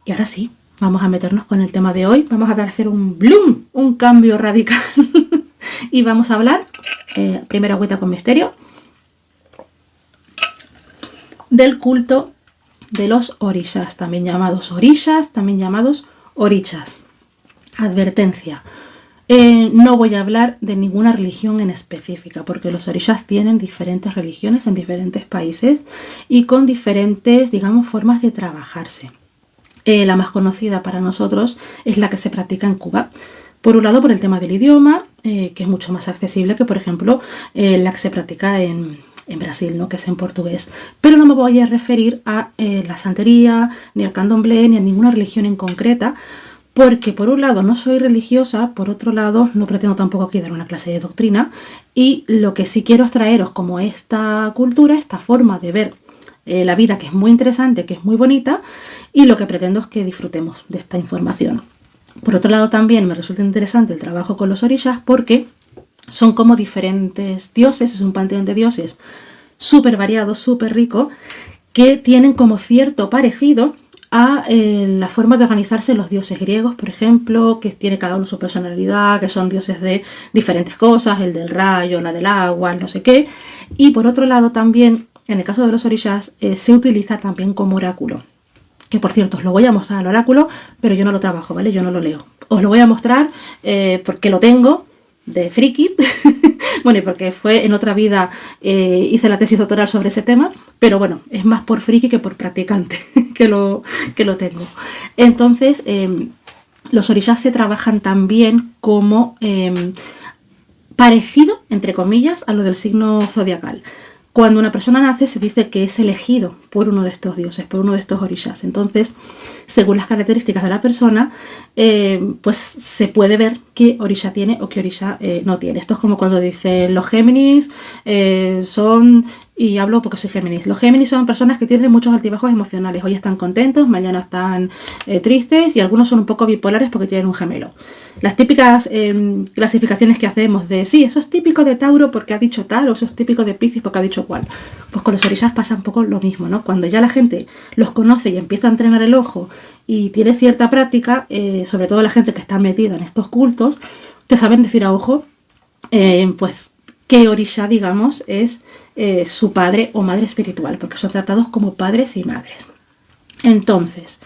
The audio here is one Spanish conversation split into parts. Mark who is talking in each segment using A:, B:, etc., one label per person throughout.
A: Y ahora sí, vamos a meternos con el tema de hoy. Vamos a hacer un bloom, un cambio radical. Y vamos a hablar, primero agüita con misterio, del culto de los orishas, también llamados orichas. Advertencia. No voy a hablar de ninguna religión en específica, porque los orishas tienen diferentes religiones en diferentes países y con diferentes, digamos, formas de trabajarse. La más conocida para nosotros es la que se practica en Cuba. Por un lado, por el tema del idioma, que es mucho más accesible que, por ejemplo, la que se practica en Brasil, ¿no? Que es en portugués. Pero no me voy a referir a la santería, ni al candomblé, ni a ninguna religión en concreta, porque por un lado no soy religiosa, por otro lado no pretendo tampoco aquí dar una clase de doctrina, y lo que sí quiero es traeros como esta cultura, esta forma de ver la vida, que es muy interesante, que es muy bonita, y lo que pretendo es que disfrutemos de esta información. Por otro lado también me resulta interesante el trabajo con los orishas porque son como diferentes dioses, es un panteón de dioses súper variado, súper rico, que tienen como cierto parecido a la forma de organizarse los dioses griegos, por ejemplo, que tiene cada uno su personalidad, que son dioses de diferentes cosas, el del rayo, la del agua, el no sé qué. Y por otro lado también, en el caso de los orishas, se utiliza también como oráculo. Que por cierto, os lo voy a mostrar al oráculo, pero yo no lo trabajo, ¿vale? Yo no lo leo. Os lo voy a mostrar porque lo tengo de friki. Bueno, y porque fue en otra vida, hice la tesis doctoral sobre ese tema, pero bueno, es más por friki que por practicante que lo tengo. Entonces, los orishas se trabajan también como parecido, entre comillas, a lo del signo zodiacal. Cuando una persona nace se dice que es elegido por uno de estos dioses, por uno de estos orishas. Entonces, según las características de la persona, pues se puede ver qué orisha tiene o qué orisha no tiene. Esto es como cuando dicen los Géminis son, y hablo porque soy Géminis, los Géminis son personas que tienen muchos altibajos emocionales. Hoy están contentos, mañana están tristes y algunos son un poco bipolares porque tienen un gemelo. Las típicas clasificaciones que hacemos de sí, eso es típico de Tauro porque ha dicho tal, o eso es típico de Piscis porque ha dicho cual. Pues con los orishas pasa un poco lo mismo, ¿no? Cuando ya la gente los conoce y empieza a entrenar el ojo y tiene cierta práctica, sobre todo la gente que está metida en estos cultos, te saben decir a ojo, pues qué orisha, digamos, es su padre o madre espiritual, porque son tratados como padres y madres. Entonces,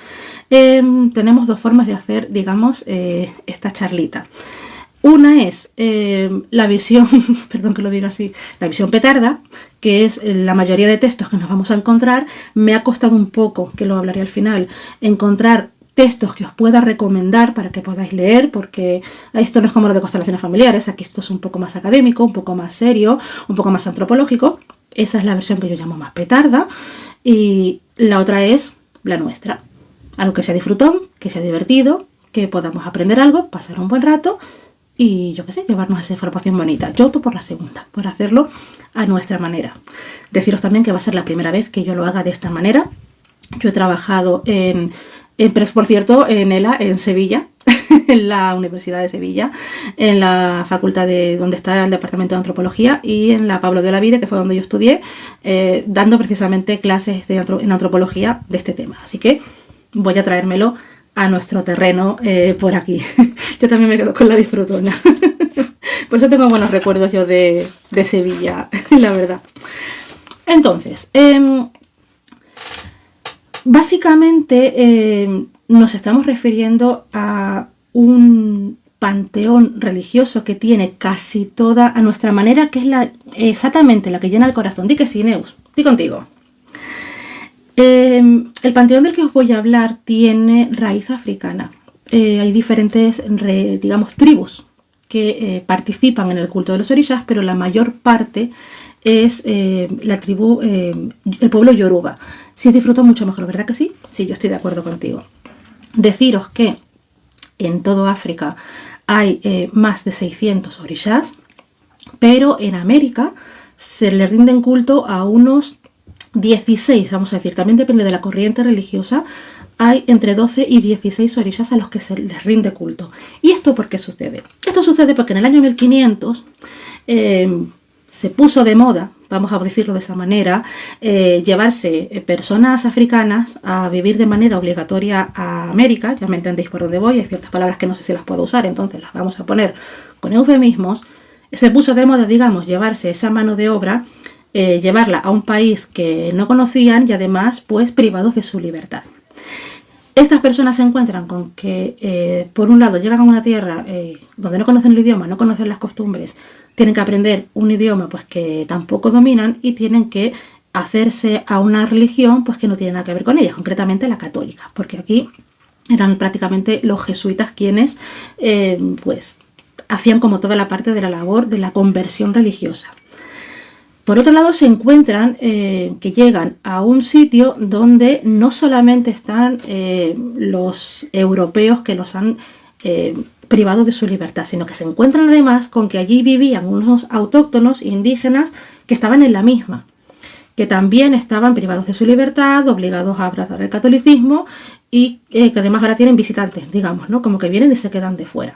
A: tenemos dos formas de hacer, digamos, esta charlita. Una es la visión, perdón que lo diga así, la visión petarda, que es la mayoría de textos que nos vamos a encontrar. Me ha costado un poco, que lo hablaré al final, encontrar textos que os pueda recomendar para que podáis leer, porque esto no es como lo de constelaciones familiares, aquí esto es un poco más académico, un poco más serio, un poco más antropológico. Esa es la versión que yo llamo más petarda, y la otra es la nuestra. Algo que sea disfrutón, que sea divertido, que podamos aprender algo, pasar un buen rato y yo qué sé, llevarnos esa información bonita. Yo opto por la segunda, por hacerlo a nuestra manera. Deciros también que va a ser la primera vez que yo lo haga de esta manera. Yo he trabajado por cierto, en ELA, en Sevilla, en la Universidad de Sevilla, en la facultad donde está el departamento de antropología, y en la Pablo de Olavide, que fue donde yo estudié, dando precisamente clases en antropología de este tema. Así que voy a traérmelo a nuestro terreno por aquí. Yo también me quedo con la disfrutona. Por eso tengo buenos recuerdos yo de Sevilla, la verdad. Entonces, básicamente nos estamos refiriendo a un panteón religioso que tiene casi toda a nuestra manera, que es exactamente la que llena el corazón. Di que sí, Neus, di contigo. El panteón del que os voy a hablar tiene raíz africana. Hay diferentes, digamos, tribus que participan en el culto de los orishas, pero la mayor parte es la tribu, el pueblo yoruba. Si os disfruto mucho mejor, ¿verdad que sí? Sí, yo estoy de acuerdo contigo. Deciros que en todo África hay más de 600 orishas, pero en América se le rinden culto a unos 16, vamos a decir, también depende de la corriente religiosa, hay entre 12 y 16 orishas a los que se les rinde culto. ¿Y esto por qué sucede? Esto sucede porque en el año 1500 se puso de moda, vamos a decirlo de esa manera, llevarse personas africanas a vivir de manera obligatoria a América, ya me entendéis por dónde voy, hay ciertas palabras que no sé si las puedo usar, entonces las vamos a poner con eufemismos. Se puso de moda, digamos, llevarse esa mano de obra, llevarla a un país que no conocían y además, pues, privados de su libertad. Estas personas se encuentran con que, por un lado, llegan a una tierra donde no conocen el idioma, no conocen las costumbres, tienen que aprender un idioma pues que tampoco dominan y tienen que hacerse a una religión pues que no tiene nada que ver con ellas, concretamente la católica, porque aquí eran prácticamente los jesuitas quienes pues hacían como toda la parte de la labor de la conversión religiosa. Por otro lado, se encuentran que llegan a un sitio donde no solamente están los europeos que los han privados de su libertad, sino que se encuentran además con que allí vivían unos autóctonos indígenas que estaban en la misma, que también estaban privados de su libertad, obligados a abrazar el catolicismo y que además ahora tienen visitantes, digamos, ¿no? Como que vienen y se quedan de fuera.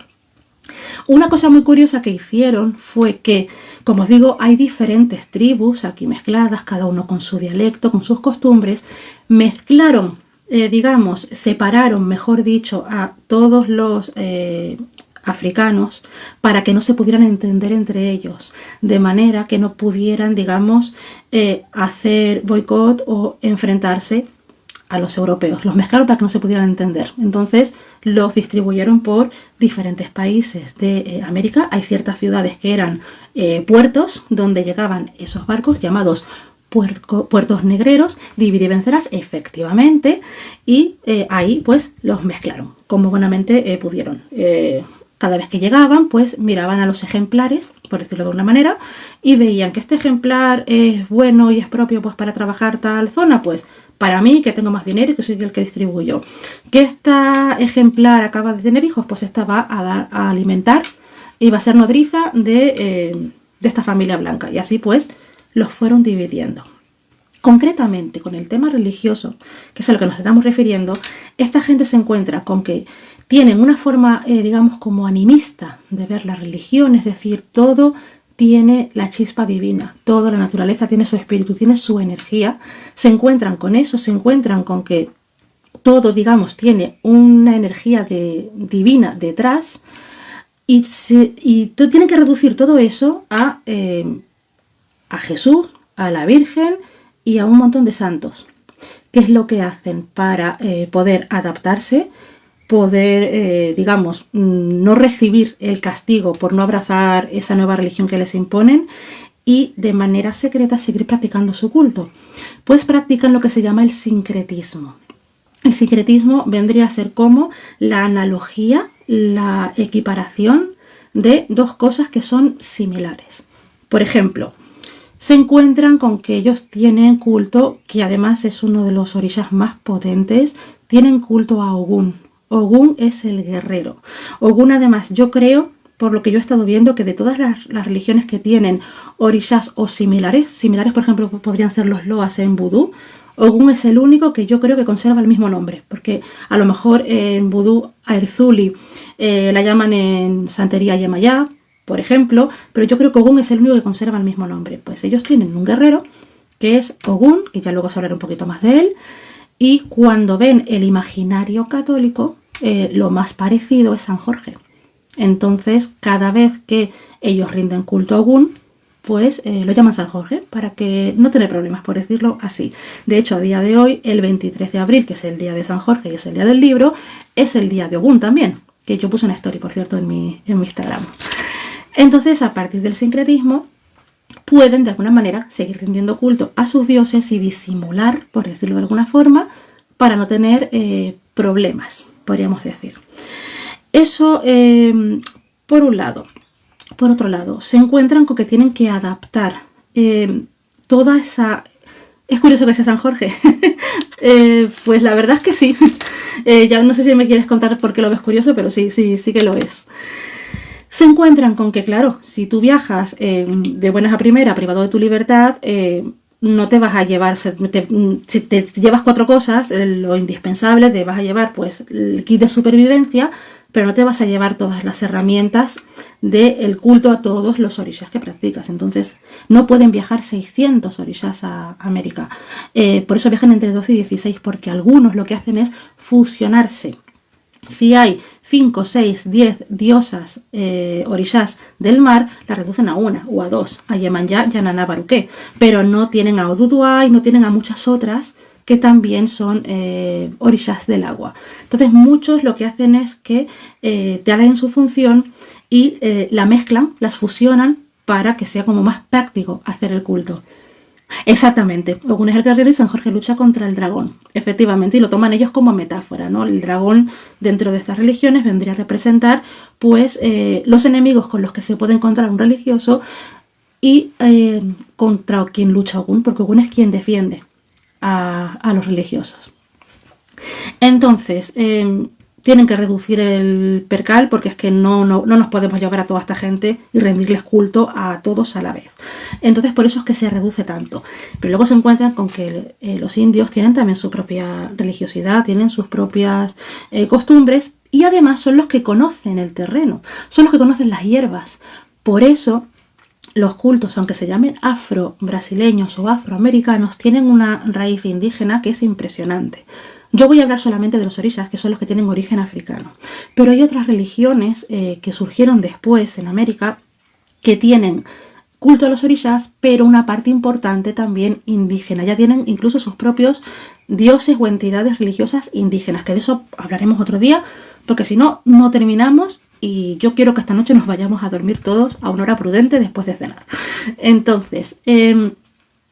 A: Una cosa muy curiosa que hicieron fue que, como os digo, hay diferentes tribus aquí mezcladas, cada uno con su dialecto, con sus costumbres, mezclaron, digamos, separaron, mejor dicho, a todos los africanos para que no se pudieran entender entre ellos, de manera que no pudieran, digamos, hacer boicot o enfrentarse a los europeos. Los mezclaron para que no se pudieran entender. Entonces los distribuyeron por diferentes países de América. Hay ciertas ciudades que eran puertos donde llegaban esos barcos llamados puertos negreros, dividir y vencerás, efectivamente, y ahí pues los mezclaron como buenamente pudieron. Cada vez que llegaban, pues miraban a los ejemplares, por decirlo de una manera, y veían que este ejemplar es bueno y es propio pues para trabajar tal zona, pues para mí, que tengo más dinero y que soy el que distribuyo. Que esta ejemplar acaba de tener hijos, pues esta va a alimentar y va a ser nodriza de esta familia blanca. Y así pues los fueron dividiendo. Concretamente, con el tema religioso, que es a lo que nos estamos refiriendo, esta gente se encuentra con que tienen una forma, digamos, como animista de ver la religión, es decir, todo tiene la chispa divina, toda la naturaleza tiene su espíritu, tiene su energía. Se encuentran con eso, se encuentran con que todo, digamos, tiene una energía divina detrás y tienen que reducir todo eso a Jesús, a la Virgen y a un montón de santos. ¿Qué es lo que hacen para poder adaptarse? Poder, digamos, no recibir el castigo por no abrazar esa nueva religión que les imponen y de manera secreta seguir practicando su culto. Pues practican lo que se llama el sincretismo. El sincretismo vendría a ser como la analogía, la equiparación de dos cosas que son similares. Por ejemplo, se encuentran con que ellos tienen culto, que además es uno de los orishas más potentes, tienen culto a Ogún. Ogún es el guerrero. Ogún, además, yo creo, por lo que yo he estado viendo, que de todas las religiones que tienen orishas o similares, por ejemplo, podrían ser los loas en vudú, Ogún es el único que yo creo que conserva el mismo nombre, porque a lo mejor en vudú a Erzuli la llaman en santería Yemayá, por ejemplo, pero yo creo que Ogún es el único que conserva el mismo nombre. Pues ellos tienen un guerrero que es Ogún, que ya luego os hablaré un poquito más de él. Y cuando ven el imaginario católico, lo más parecido es San Jorge. Entonces, cada vez que ellos rinden culto a Ogún, pues lo llaman San Jorge, para que no tener problemas, por decirlo así. De hecho, a día de hoy, el 23 de abril, que es el día de San Jorge y es el día del libro, es el día de Ogún también, que yo puse una story, por cierto, en mi Instagram. Entonces, a partir del sincretismo, pueden de alguna manera seguir rindiendo culto a sus dioses y disimular, por decirlo de alguna forma, para no tener problemas, podríamos decir. Eso por un lado. Por otro lado, se encuentran con que tienen que adaptar toda esa... Es curioso que sea San Jorge. Pues la verdad es que sí. Ya no sé si me quieres contar por qué lo ves curioso, pero sí que lo es. Se encuentran con que, claro, si tú viajas de buenas a primera, privado de tu libertad, no te vas a llevar, si te llevas 4 cosas, lo indispensable, te vas a llevar pues el kit de supervivencia, pero no te vas a llevar todas las herramientas del culto a todos los orishas que practicas. Entonces no pueden viajar 600 orishas a América. Por eso viajan entre 12 y 16, porque algunos lo que hacen es fusionarse. Si hay 5, 6, 10 diosas orishas del mar, la reducen a una o a dos, a Yemanyá y a Nana Baruqué, pero no tienen a Oduduwa y no tienen a muchas otras que también son orishas del agua. Entonces muchos lo que hacen es que te hagan su función y la mezclan, las fusionan para que sea como más práctico hacer el culto. Exactamente, Ogún es el guerrero y San Jorge lucha contra el dragón, efectivamente, y lo toman ellos como metáfora, ¿no? El dragón dentro de estas religiones vendría a representar pues los enemigos con los que se puede encontrar un religioso y contra quien lucha Ogún, porque Ogún es quien defiende a los religiosos. Entonces, tienen que reducir el percal porque es que no nos podemos llevar a toda esta gente y rendirles culto a todos a la vez. Entonces por eso es que se reduce tanto. Pero luego se encuentran con que los indios tienen también su propia religiosidad, tienen sus propias costumbres y además son los que conocen el terreno, son los que conocen las hierbas. Por eso los cultos, aunque se llamen afro-brasileños o afroamericanos, tienen una raíz indígena que es impresionante. Yo voy a hablar solamente de los orishas, que son los que tienen origen africano. Pero hay otras religiones que surgieron después en América que tienen culto a los orishas, pero una parte importante también indígena. Ya tienen incluso sus propios dioses o entidades religiosas indígenas, que de eso hablaremos otro día, porque si no, no terminamos y yo quiero que esta noche nos vayamos a dormir todos a una hora prudente después de cenar. Entonces,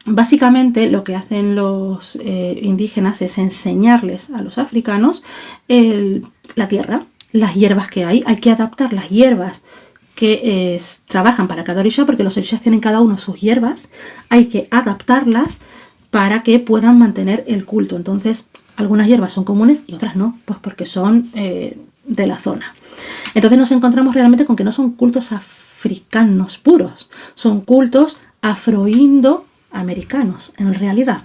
A: básicamente lo que hacen los indígenas es enseñarles a los africanos la tierra, las hierbas que hay que adaptar las hierbas que trabajan para cada orisha, porque los orishas tienen cada uno sus hierbas, hay que adaptarlas para que puedan mantener el culto. Entonces, algunas hierbas son comunes y otras no, pues porque son de la zona. Entonces nos encontramos realmente con que no son cultos africanos puros, son cultos afro-indo-americanos en realidad.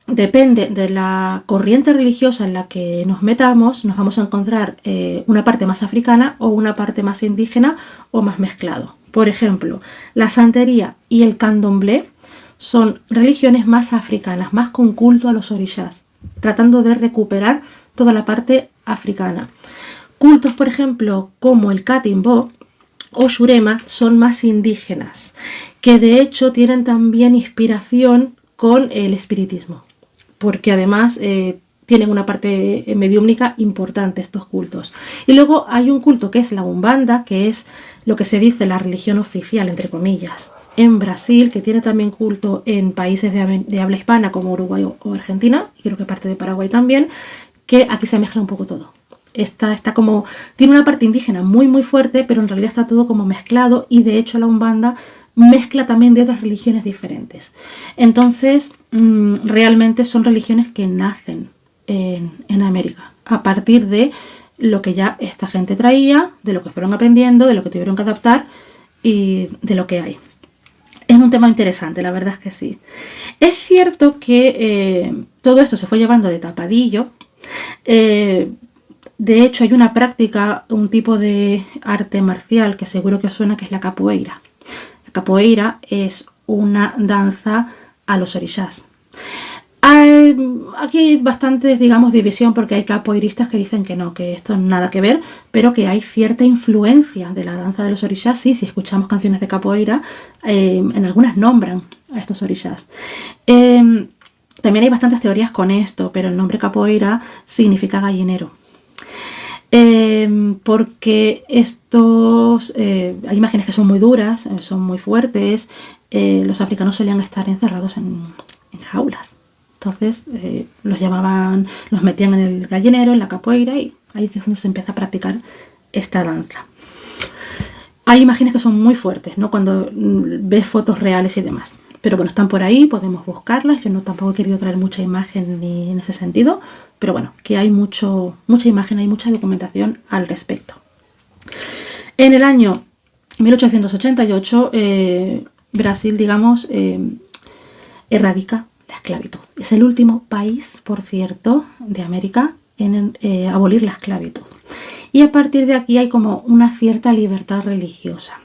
A: Depende de la corriente religiosa en la que nos metamos, nos vamos a encontrar una parte más africana o una parte más indígena o más mezclado. Por ejemplo, la santería y el candomblé son religiones más africanas, más con culto a los orishas, tratando de recuperar toda la parte africana. Cultos, por ejemplo, como el Catimbó o Xurema son más indígenas, que de hecho tienen también inspiración con el espiritismo, porque además tienen una parte mediúmnica importante estos cultos. Y luego hay un culto que es la Umbanda, que es lo que se dice la religión oficial, entre comillas, en Brasil, que tiene también culto en países de habla hispana como Uruguay o Argentina, y creo que parte de Paraguay también, que aquí se mezcla un poco todo. Está como, tiene una parte indígena muy muy fuerte, pero en realidad está todo como mezclado, y de hecho la Umbanda mezcla también de otras religiones diferentes. Entonces realmente son religiones que nacen en América a partir de lo que ya esta gente traía, de lo que fueron aprendiendo, de lo que tuvieron que adaptar y de lo que hay. Es un tema interesante, la verdad es que sí. Es cierto que todo esto se fue llevando de tapadillo. De hecho, hay una práctica, un tipo de arte marcial que seguro que os suena, que es la capoeira. La capoeira es una danza a los orishas. Aquí hay bastante, digamos, división, porque hay capoeiristas que dicen que no, que esto nada que ver, pero que hay cierta influencia de la danza de los orishas. Sí, si escuchamos canciones de capoeira, en algunas nombran a estos orishas. También hay bastantes teorías con esto, pero el nombre capoeira significa gallinero. Porque estos hay imágenes que son muy duras, son muy fuertes. Los africanos solían estar encerrados en jaulas. Entonces los metían en el gallinero, en la capoeira, y ahí es donde se empieza a practicar esta danza. Hay imágenes que son muy fuertes, ¿no? Cuando ves fotos reales y demás. Pero bueno, están por ahí, podemos buscarlas. Yo tampoco he querido traer mucha imagen ni en ese sentido, pero bueno, que hay mucha imagen, hay mucha documentación al respecto. En el año 1888, Brasil, digamos, erradica la esclavitud. Es el último país, por cierto, de América en abolir la esclavitud. Y a partir de aquí hay como una cierta libertad religiosa.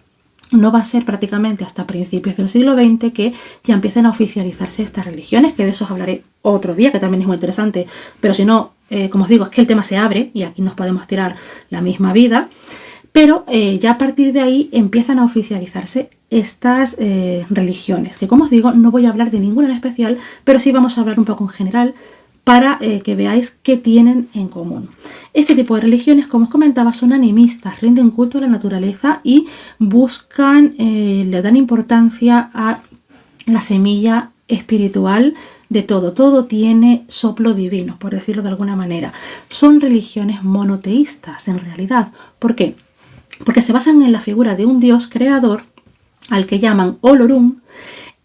A: No va a ser prácticamente hasta principios del siglo XX que ya empiecen a oficializarse estas religiones, que de eso os hablaré otro día, que también es muy interesante, pero si no, como os digo, es que el tema se abre y aquí nos podemos tirar la misma vida, pero ya a partir de ahí empiezan a oficializarse estas religiones, que como os digo, no voy a hablar de ninguna en especial, pero sí vamos a hablar un poco en general para que veáis qué tienen en común. Este tipo de religiones, como os comentaba, son animistas, rinden culto a la naturaleza y buscan, le dan importancia a la semilla espiritual de todo. Todo tiene soplo divino, por decirlo de alguna manera. Son religiones monoteístas, en realidad. ¿Por qué? Porque se basan en la figura de un dios creador, al que llaman Olorum,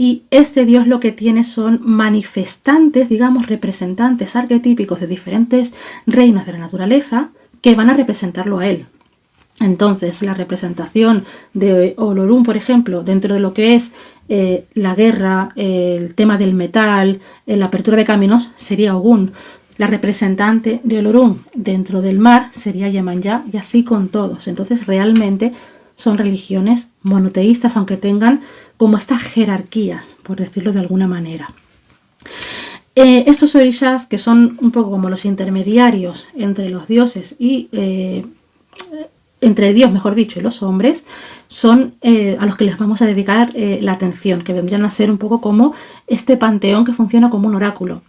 A: y este dios lo que tiene son manifestantes, digamos, representantes arquetípicos de diferentes reinos de la naturaleza que van a representarlo a él. Entonces, la representación de Olorum, por ejemplo, dentro de lo que es la guerra, el tema del metal, la apertura de caminos, sería Ogún. La representante de Olorum dentro del mar sería Yemanyá, y así con todos. Entonces, realmente son religiones monoteístas, aunque tengan como estas jerarquías, por decirlo de alguna manera. Estos orishas, que son un poco como los intermediarios entre los dioses y entre Dios, mejor dicho, y los hombres, son a los que les vamos a dedicar la atención, que vendrían a ser un poco como este panteón que funciona como un oráculo.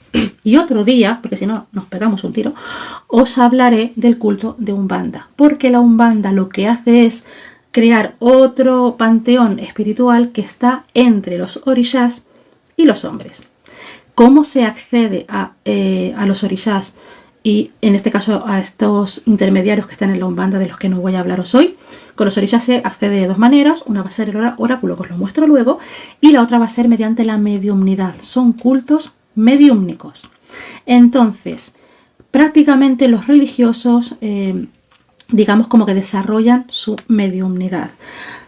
A: Y otro día, porque si no nos pegamos un tiro, os hablaré del culto de Umbanda, porque la Umbanda lo que hace es crear otro panteón espiritual que está entre los orishas y los hombres. ¿Cómo se accede a los orishas y en este caso a estos intermediarios que están en la Umbanda, de los que no voy a hablaros hoy? Con los orishas se accede de dos maneras. Una va a ser el oráculo, que os lo muestro luego, y la otra va a ser mediante la mediumnidad. Son cultos mediúmnicos. Entonces, prácticamente los religiosos digamos como que desarrollan su mediumnidad.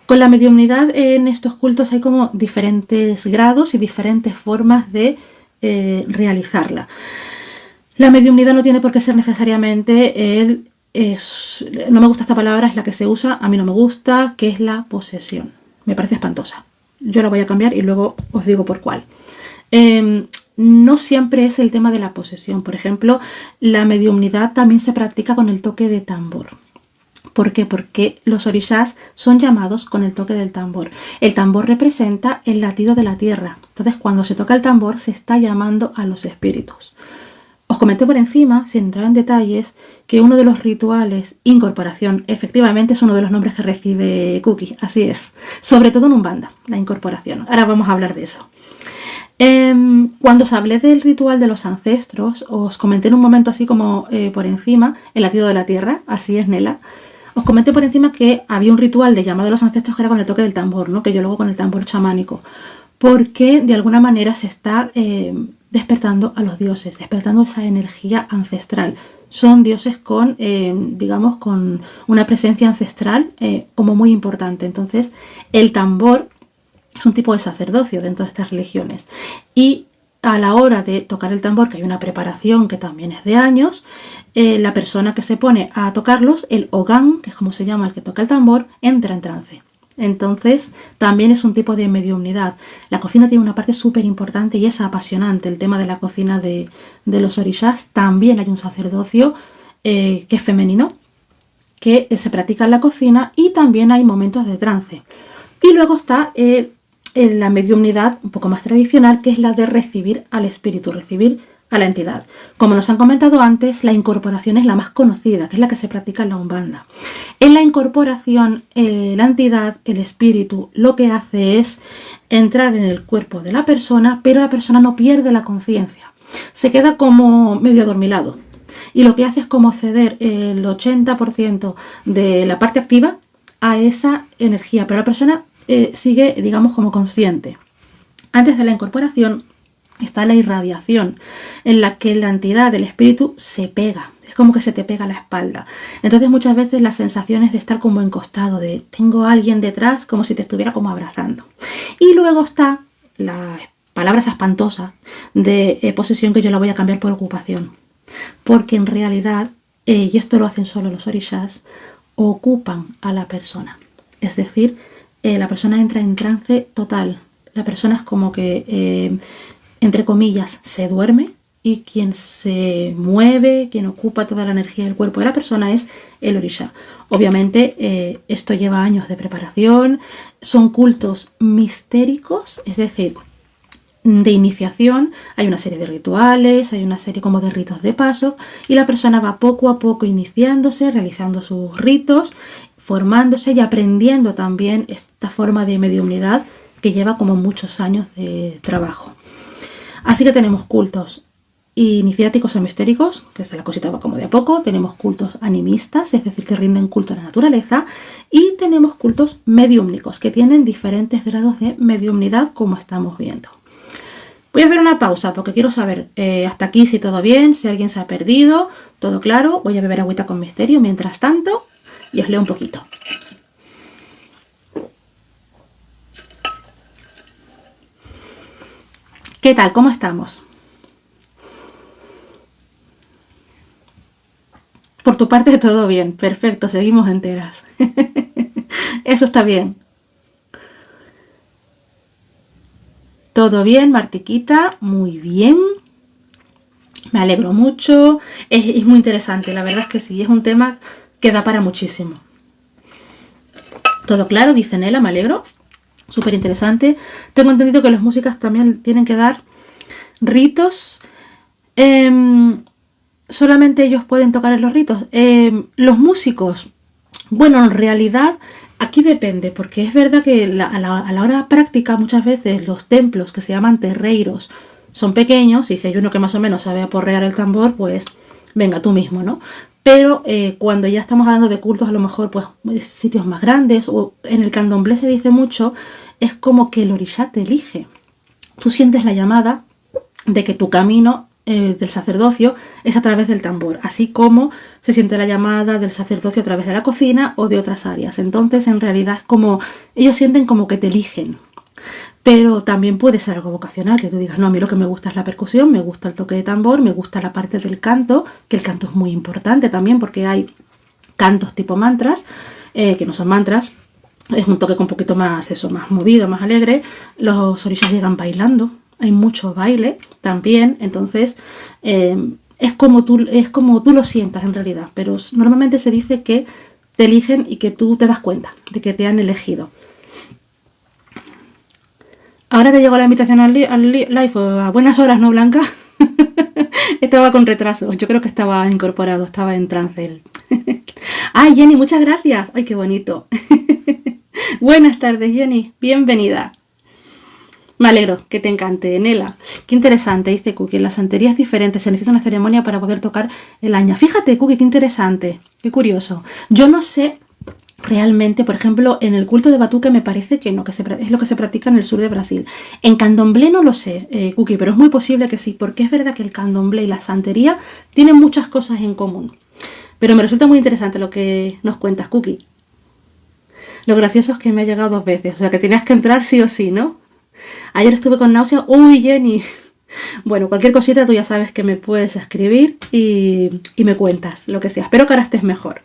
A: Con la mediumnidad en estos cultos hay como diferentes grados y diferentes formas de realizarla. La mediumnidad no tiene por qué ser necesariamente no me gusta esta palabra, es la que se usa, a mí no me gusta, que es la posesión. Me parece espantosa. Yo la voy a cambiar y luego os digo por cuál. No siempre es el tema de la posesión. Por ejemplo, la mediumnidad también se practica con el toque de tambor. ¿Por qué? Porque los orishas son llamados con el toque del tambor. El tambor representa el latido de la tierra. Entonces, cuando se toca el tambor, se está llamando a los espíritus. Os comenté por encima, sin entrar en detalles, que uno de los rituales, incorporación, efectivamente es uno de los nombres que recibe Kuki, así es. Sobre todo en Umbanda, la incorporación. Ahora vamos a hablar de eso. Cuando os hablé del ritual de los ancestros, os comenté en un momento así como por encima, el latido de la tierra, así es, Nela. Os comenté por encima que había un ritual de llamado a los ancestros que era con el toque del tambor, ¿no? Que yo luego con el tambor chamánico, porque de alguna manera se está despertando a los dioses, despertando esa energía ancestral. Son dioses con, digamos, con una presencia ancestral como muy importante. Entonces, el tambor es un tipo de sacerdocio dentro de estas religiones. Y a la hora de tocar el tambor, que hay una preparación que también es de años, la persona que se pone a tocarlos, el Ogan, que es como se llama el que toca el tambor, entra en trance. Entonces, también es un tipo de mediumnidad. La cocina tiene una parte súper importante y es apasionante. El tema de la cocina de los orishas. También hay un sacerdocio que es femenino, que se practica en la cocina, y también hay momentos de trance. Y luego está la mediumnidad un poco más tradicional, que es la de recibir al espíritu, recibir a la entidad. Como nos han comentado antes, la incorporación es la más conocida, que es la que se practica en la Umbanda. En la incorporación, la entidad, el espíritu, lo que hace es entrar en el cuerpo de la persona, pero la persona no pierde la conciencia. Se queda como medio adormilado. Y lo que hace es como ceder el 80% de la parte activa a esa energía, pero la persona sigue, digamos, como consciente. Antes de la incorporación está la irradiación, en la que la entidad del espíritu se pega, es como que se te pega a la espalda. Entonces muchas veces la sensación es de estar como encostado, de tengo a alguien detrás, como si te estuviera como abrazando. Y luego está la palabra esa espantosa de posesión, que yo la voy a cambiar por ocupación. porque en realidad, y esto lo hacen solo los orishas, ocupan a la persona. Es decir, la persona entra en trance total. La persona es como que, entre comillas, se duerme, y quien se mueve, quien ocupa toda la energía del cuerpo de la persona es el orisha. Obviamente esto lleva años de preparación, son cultos mistéricos, es decir, de iniciación. Hay una serie de rituales, hay una serie como de ritos de paso, y la persona va poco a poco iniciándose, realizando sus ritos, formándose y aprendiendo también esta forma de mediumnidad que lleva como muchos años de trabajo. Así que tenemos cultos iniciáticos o mistéricos, que se la cosita va como de a poco, tenemos cultos animistas, es decir, que rinden culto a la naturaleza, y tenemos cultos mediúmnicos, que tienen diferentes grados de mediumnidad, como estamos viendo. Voy a hacer una pausa porque quiero saber hasta aquí si todo bien, si alguien se ha perdido, todo claro. Voy a beber agüita con misterio mientras tanto y os leo un poquito. ¿Qué tal? ¿Cómo estamos? Por tu parte todo bien, perfecto, seguimos enteras. Eso está bien. Todo bien, Martiquita, muy bien. Me alegro mucho. Es muy interesante, la verdad es que sí, es un tema que da para muchísimo. Todo claro, dice Nela, me alegro. Súper interesante. Tengo entendido que las músicas también tienen que dar ritos. Solamente ellos pueden tocar en los ritos. Los músicos, bueno, en realidad aquí depende, porque es verdad que a la hora práctica muchas veces los templos que se llaman terreiros son pequeños, y si hay uno que más o menos sabe aporrear el tambor, pues venga tú mismo, ¿no? Pero cuando ya estamos hablando de cultos, a lo mejor pues sitios más grandes, o en el candomblé se dice mucho, es como que el orisha te elige. Tú sientes la llamada de que tu camino del sacerdocio es a través del tambor, así como se siente la llamada del sacerdocio a través de la cocina o de otras áreas. Entonces, en realidad es como, ellos sienten como que te eligen. Pero también puede ser algo vocacional, que tú digas, no, a mí lo que me gusta es la percusión, me gusta el toque de tambor, me gusta la parte del canto, que el canto es muy importante también, porque hay cantos tipo mantras, que no son mantras, es un toque con un poquito más, eso, más movido, más alegre. Los orishas llegan bailando, hay mucho baile también, entonces es como tú lo sientas en realidad, pero normalmente se dice que te eligen y que tú te das cuenta de que te han elegido. Ahora te llegó la invitación al live a buenas horas, ¿no, Blanca? Estaba con retraso, yo creo que estaba incorporado, estaba en trance. ¡Ay, Jenny, muchas gracias! ¡Ay, qué bonito! Buenas tardes, Jenny, bienvenida. Me alegro que te encante, Nela. Qué interesante, dice Cookie. En la santería es diferente, se necesita una ceremonia para poder tocar el aña. Fíjate, Cookie, qué interesante, qué curioso. Yo no sé realmente, por ejemplo, en el culto de Batuque me parece que no, que es lo que se practica en el sur de Brasil. En candomblé no lo sé, Cookie, pero es muy posible que sí, porque es verdad que el candomblé y la santería tienen muchas cosas en común. Pero me resulta muy interesante lo que nos cuentas, Cookie. Lo gracioso es que me ha llegado 2 veces, o sea que tenías que entrar sí o sí, ¿no? Ayer estuve con náuseas. ¡Uy, Jenny! Bueno, cualquier cosita tú ya sabes que me puedes escribir y me cuentas lo que sea. Espero que ahora estés mejor.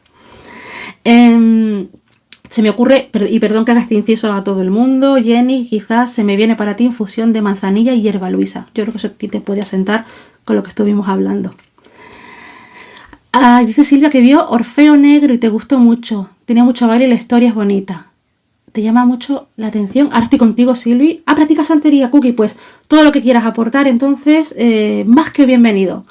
A: Se me ocurre, y perdón que haga este inciso a todo el mundo, Jenny, quizás se me viene para ti infusión de manzanilla y hierba luisa. Yo creo que eso aquí te puede asentar con lo que estuvimos hablando. Dice Silvia que vio Orfeo Negro y te gustó mucho. Tenía mucho baile y la historia es bonita. Te llama mucho la atención. Ahora estoy contigo, Silvi. Practicas santería, Cookie. Pues todo lo que quieras aportar, entonces, más que bienvenido.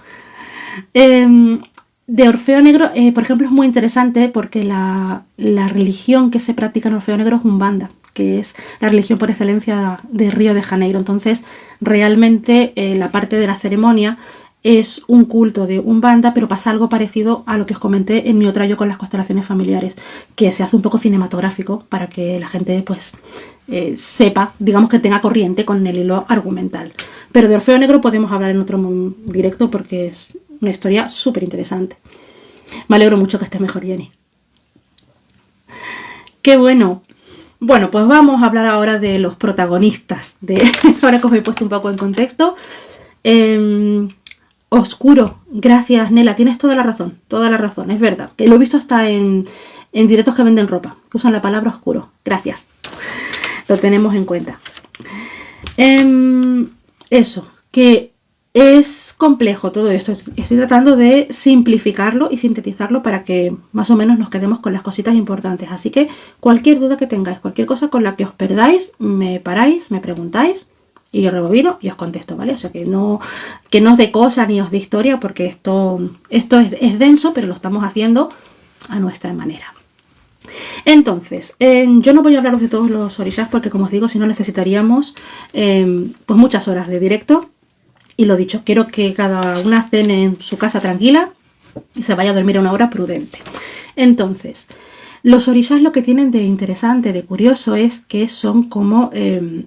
A: De Orfeo Negro, por ejemplo, es muy interesante porque la religión que se practica en Orfeo Negro es Umbanda, que es la religión por excelencia de Río de Janeiro. Entonces, realmente la parte de la ceremonia es un culto de Umbanda, pero pasa algo parecido a lo que os comenté en mi otra yo con las constelaciones familiares, que se hace un poco cinematográfico para que la gente pues sepa, digamos que tenga corriente con el hilo argumental. Pero de Orfeo Negro podemos hablar en otro directo porque es una historia súper interesante. Me alegro mucho que estés mejor, Jenny. ¡Qué bueno! Bueno, pues vamos a hablar ahora de los protagonistas. Ahora que os he puesto un poco en contexto. Oscuro, gracias Nela, tienes toda la razón, es verdad. Que lo he visto hasta en directos que venden ropa, que usan la palabra oscuro. Gracias, lo tenemos en cuenta. Eso, que es complejo todo esto. Estoy tratando de simplificarlo y sintetizarlo para que más o menos nos quedemos con las cositas importantes. Así que cualquier duda que tengáis, cualquier cosa con la que os perdáis, me paráis, me preguntáis y yo rebobino y os contesto, ¿vale? O sea, que no os dé cosa ni os dé historia, porque esto es denso, pero lo estamos haciendo a nuestra manera. Entonces, yo no voy a hablaros de todos los orishas porque, como os digo, si no necesitaríamos pues muchas horas de directo. Y lo dicho, quiero que cada una cene en su casa tranquila y se vaya a dormir a una hora prudente. Entonces, los orishas lo que tienen de interesante, de curioso, es que son como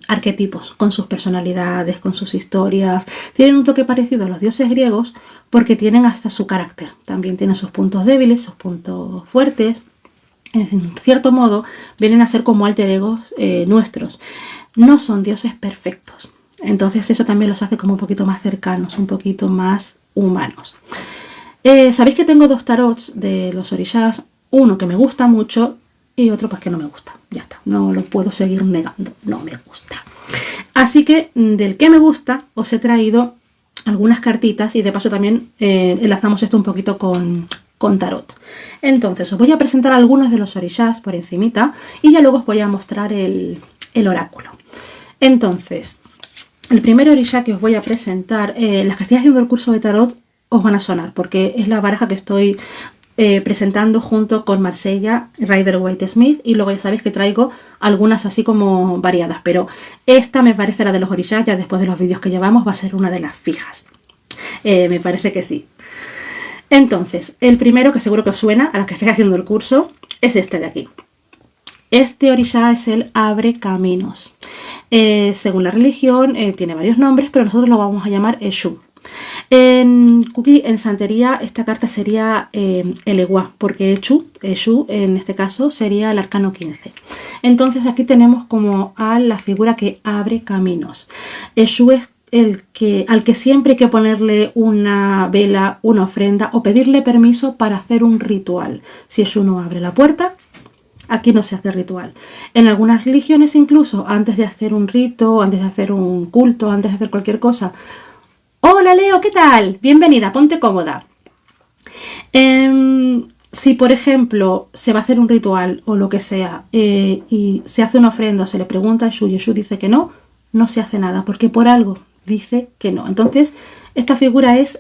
A: arquetipos, con sus personalidades, con sus historias. Tienen un toque parecido a los dioses griegos porque tienen hasta su carácter. También tienen sus puntos débiles, sus puntos fuertes. En cierto modo, vienen a ser como alter egos nuestros. No son dioses perfectos. Entonces eso también los hace como un poquito más cercanos, un poquito más humanos. Sabéis que tengo dos tarots de los orishas, uno que me gusta mucho y otro pues que no me gusta. Ya está, no lo puedo seguir negando, no me gusta. Así que del que me gusta os he traído algunas cartitas y de paso también enlazamos esto un poquito con tarot. Entonces os voy a presentar algunos de los orishas por encimita y ya luego os voy a mostrar el oráculo. Entonces, el primer orisha que os voy a presentar, las que estoy haciendo el curso de tarot os van a sonar porque es la baraja que estoy presentando junto con Marsella, Rider-Waite-Smith, y luego ya sabéis que traigo algunas así como variadas, pero esta me parece la de los orishas, ya después de los vídeos que llevamos va a ser una de las fijas. Me parece que sí. Entonces, el primero que seguro que os suena a las que estáis haciendo el curso es este de aquí. Este orisha es el Abre Caminos. Según la religión tiene varios nombres, pero nosotros lo vamos a llamar Eshu. En santería esta carta sería el Ewa, porque Eshu en este caso sería el arcano 15. Entonces aquí tenemos como a la figura que abre caminos. Eshu es al que siempre hay que ponerle una vela, una ofrenda o pedirle permiso para hacer un ritual. Si Eshu no abre la puerta, aquí no se hace ritual. En algunas religiones incluso, antes de hacer un rito, antes de hacer un culto, antes de hacer cualquier cosa. Hola Leo, ¿qué tal? Bienvenida, ponte cómoda. Si por ejemplo se va a hacer un ritual o lo que sea y se hace una ofrenda o se le pregunta a Eshu y Eshu dice que no, no se hace nada porque por algo dice que no. Entonces esta figura es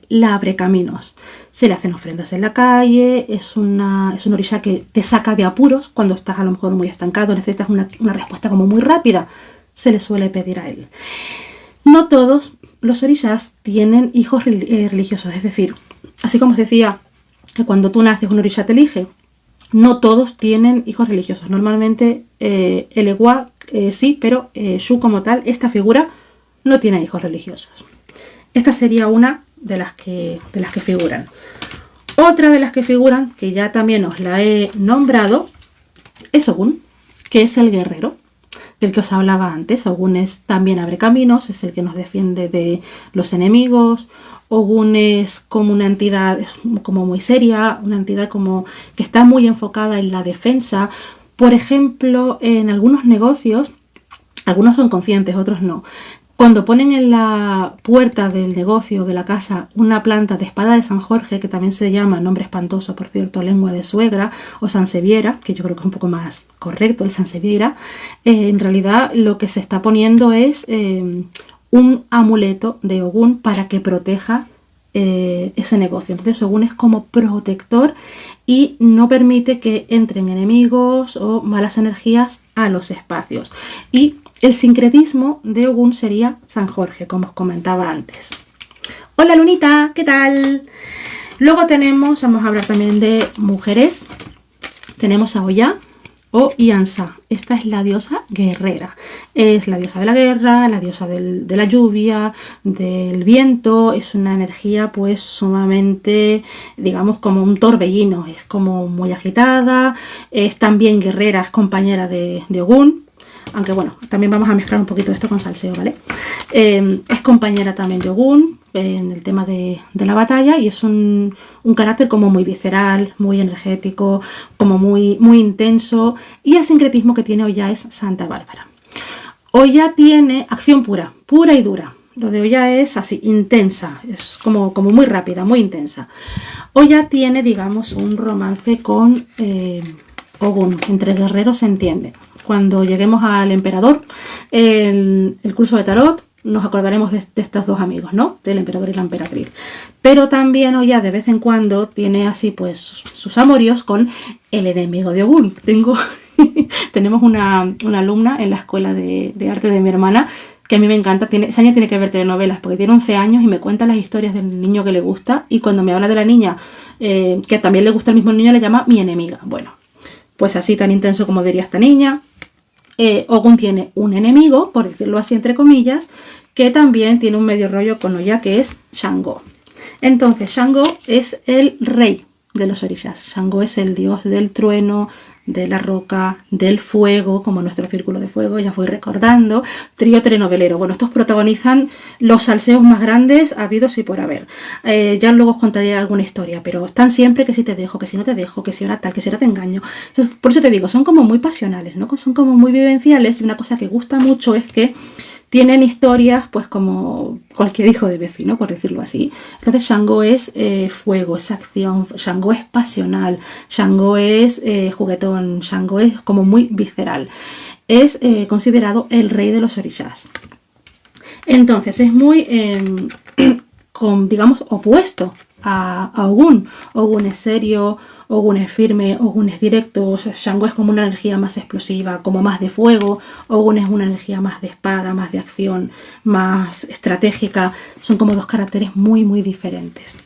A: la abrecaminos. Se le hacen ofrendas en la calle, es un orisha que te saca de apuros cuando estás a lo mejor muy estancado, necesitas una respuesta como muy rápida, se le suele pedir a él. No todos los orishas tienen hijos religiosos, es decir, así como os decía que cuando tú naces un orisha te elige, no todos tienen hijos religiosos. Normalmente el Ewa sí, pero Shu como tal, esta figura no tiene hijos religiosos. Esta sería una de las que figuran. Otra de las que figuran, que ya también os la he nombrado, es Ogun, que es el guerrero del que os hablaba antes. Ogun es también abre caminos, es el que nos defiende de los enemigos. Ogun es como una entidad como muy seria, una entidad como que está muy enfocada en la defensa. Por ejemplo, en algunos negocios, algunos son conscientes, otros no. Cuando ponen en la puerta del negocio, de la casa, una planta de espada de San Jorge, que también se llama, nombre espantoso por cierto, lengua de suegra, o Sansevieria, que yo creo que es un poco más correcto el Sansevieria, en realidad lo que se está poniendo es un amuleto de Ogun para que proteja ese negocio. Entonces Ogun es como protector y no permite que entren enemigos o malas energías a los espacios. Y el sincretismo de Ogun sería San Jorge, como os comentaba antes. Hola Lunita, ¿qué tal? Luego vamos a hablar también de mujeres. Tenemos a Oya o Iansa. Esta es la diosa guerrera. Es la diosa de la guerra, la diosa de la lluvia, del viento. Es una energía pues sumamente, digamos, como un torbellino. Es como muy agitada. Es también guerrera, es compañera de Ogun. aunque bueno, también vamos a mezclar un poquito esto con salseo, ¿vale? Es compañera también de Ogún en el tema de la batalla y es un carácter como muy visceral, muy energético, como muy intenso, y el sincretismo que tiene Oya es Santa Bárbara. Oya tiene acción pura y dura. Lo de Oya es así, intensa, es como muy rápida, muy intensa. Oya tiene, digamos, un romance con Ogún, entre guerreros se entiende. Cuando lleguemos al emperador, el curso de tarot, nos acordaremos de estos dos amigos, ¿no? Del emperador y la emperatriz. Pero también Oya de vez en cuando tiene así pues sus amoríos con el enemigo de Ogún. Tenemos una alumna en la escuela de arte de mi hermana que a mí me encanta. Esa niña tiene que ver telenovelas porque tiene 11 años y me cuenta las historias del niño que le gusta, y cuando me habla de la niña que también le gusta el mismo niño, le llama mi enemiga. Bueno, pues así tan intenso como diría esta niña. Ogún tiene un enemigo, por decirlo así entre comillas, que también tiene un medio rollo con Oya, que es Shango. Entonces Shango es el rey de los orishas. Shango es el dios del trueno, de la roca, del fuego, como nuestro círculo de fuego, ya voy recordando. Trío telenovelero. Bueno, estos protagonizan los salseos más grandes habidos y por haber. Ya luego os contaré alguna historia, pero están siempre que si te dejo, que si no te dejo, que si ahora tal, que si ahora te engaño. Entonces, por eso te digo, son como muy pasionales, ¿no? Son como muy vivenciales, y una cosa que gusta mucho es que tienen historias pues como cualquier hijo de vecino, por decirlo así. Entonces Shango es fuego, es acción, Shango es pasional, Shango es juguetón, Shango es como muy visceral. Es considerado el rey de los orishas. Entonces es muy, digamos, opuesto a Ogún. Ogún es serio, Ogún es firme, Ogún es directo. Shango es como una energía más explosiva, como más de fuego. Ogún es una energía más de espada, más de acción, más estratégica. Son como dos caracteres muy diferentes.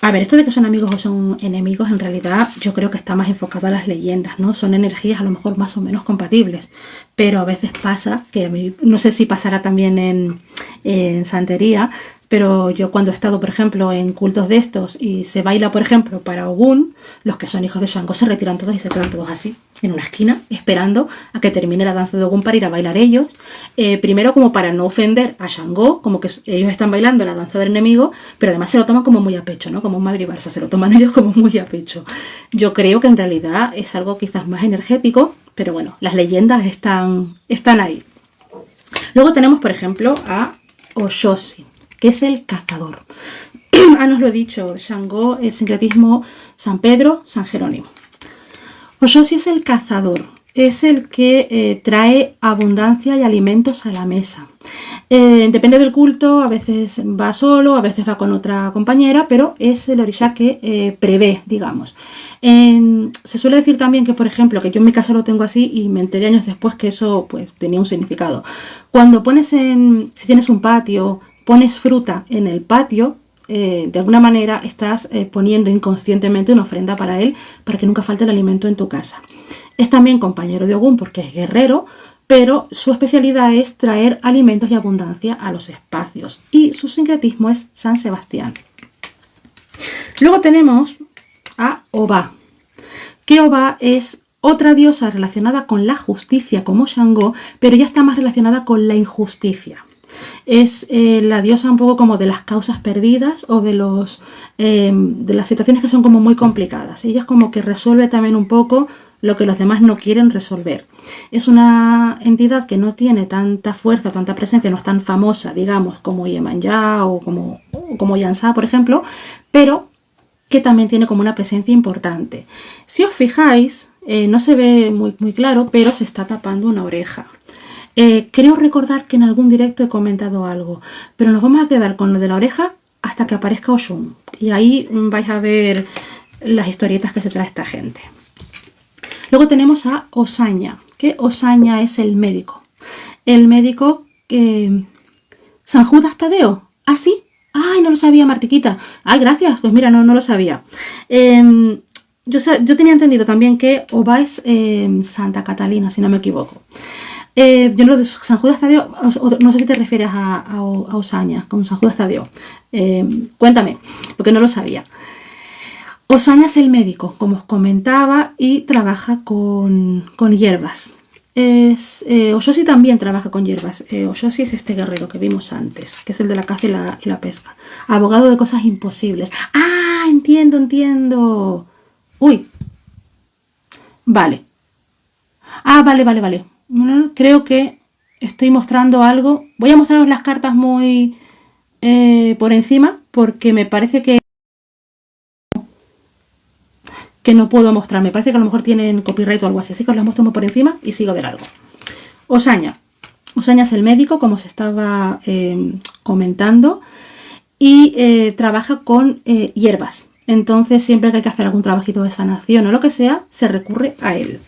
A: A ver, esto de que son amigos o son enemigos, en realidad yo creo que está más enfocado a las leyendas, ¿no? Son energías a lo mejor más o menos compatibles, pero a veces pasa, que a mí, no sé si pasará también en santería, pero yo cuando he estado, por ejemplo, en cultos de estos y se baila, por ejemplo, para Ogún, los que son hijos de Shango se retiran todos y se quedan todos así, en una esquina, esperando a que termine la danza de Ogún para ir a bailar ellos. Primero como para no ofender a Shango, como que ellos están bailando la danza del enemigo, pero además se lo toman como muy a pecho, ¿no? Como un Madrid Barça, se lo toman ellos como muy a pecho. Yo creo que en realidad es algo quizás más energético, pero bueno, las leyendas están ahí. Luego tenemos, por ejemplo, a Oshoshi, que es el cazador. Nos lo he dicho, Shango, el sincretismo San Pedro, San Jerónimo. Oshoshi es el cazador, es el que trae abundancia y alimentos a la mesa. Depende del culto, a veces va solo, a veces va con otra compañera, pero es el orisha que prevé, digamos. Se suele decir también que, por ejemplo, que yo en mi casa lo tengo así y me enteré años después que eso pues tenía un significado. Cuando si tienes un patio, pones fruta en el patio, de alguna manera estás poniendo inconscientemente una ofrenda para él, para que nunca falte el alimento en tu casa. Es también compañero de Ogún porque es guerrero, pero su especialidad es traer alimentos y abundancia a los espacios, y su sincretismo es San Sebastián. Luego tenemos a Oba, que Oba es otra diosa relacionada con la justicia como Shango, pero ya está más relacionada con la injusticia. Es la diosa un poco como de las causas perdidas o de las situaciones que son como muy complicadas. Ella es como que resuelve también un poco lo que los demás no quieren resolver. Es una entidad que no tiene tanta fuerza, tanta presencia, no es tan famosa, digamos, como Iemanjá o como Yansá, por ejemplo, pero que también tiene como una presencia importante. Si os fijáis, no se ve muy claro, pero se está tapando una oreja. Creo recordar que en algún directo he comentado algo, pero nos vamos a quedar con lo de la oreja hasta que aparezca Oshun, y ahí vais a ver las historietas que se trae esta gente. Luego tenemos a Osaña, que Osaña es el médico. El médico que... San Judas Tadeo. ¿Ah, sí? Ay, no lo sabía, Martiquita. Ay, gracias. Pues mira, no lo sabía. Yo tenía entendido también que Oba es Santa Catalina, si no me equivoco. Yo lo de San Judas Tadeo, no sé si te refieres a Osaña, con San Judas Tadeo. Cuéntame, porque no lo sabía. Osaña es el médico, como os comentaba, y trabaja con hierbas. Oshoshi también trabaja con hierbas. Oshoshi es este guerrero que vimos antes, que es el de la caza y la pesca. Abogado de cosas imposibles. ¡Ah! Entiendo, entiendo. Uy. Vale. Ah, vale. Creo que estoy mostrando algo. Voy a mostraros las cartas muy por encima, porque me parece que no puedo mostrar. Me parece que a lo mejor tienen copyright o algo así. Así que os las muestro muy por encima y sigo de largo. Osaña. Osaña es el médico, como se estaba comentando, y trabaja con hierbas. Entonces, siempre que hay que hacer algún trabajito de sanación o lo que sea, se recurre a él.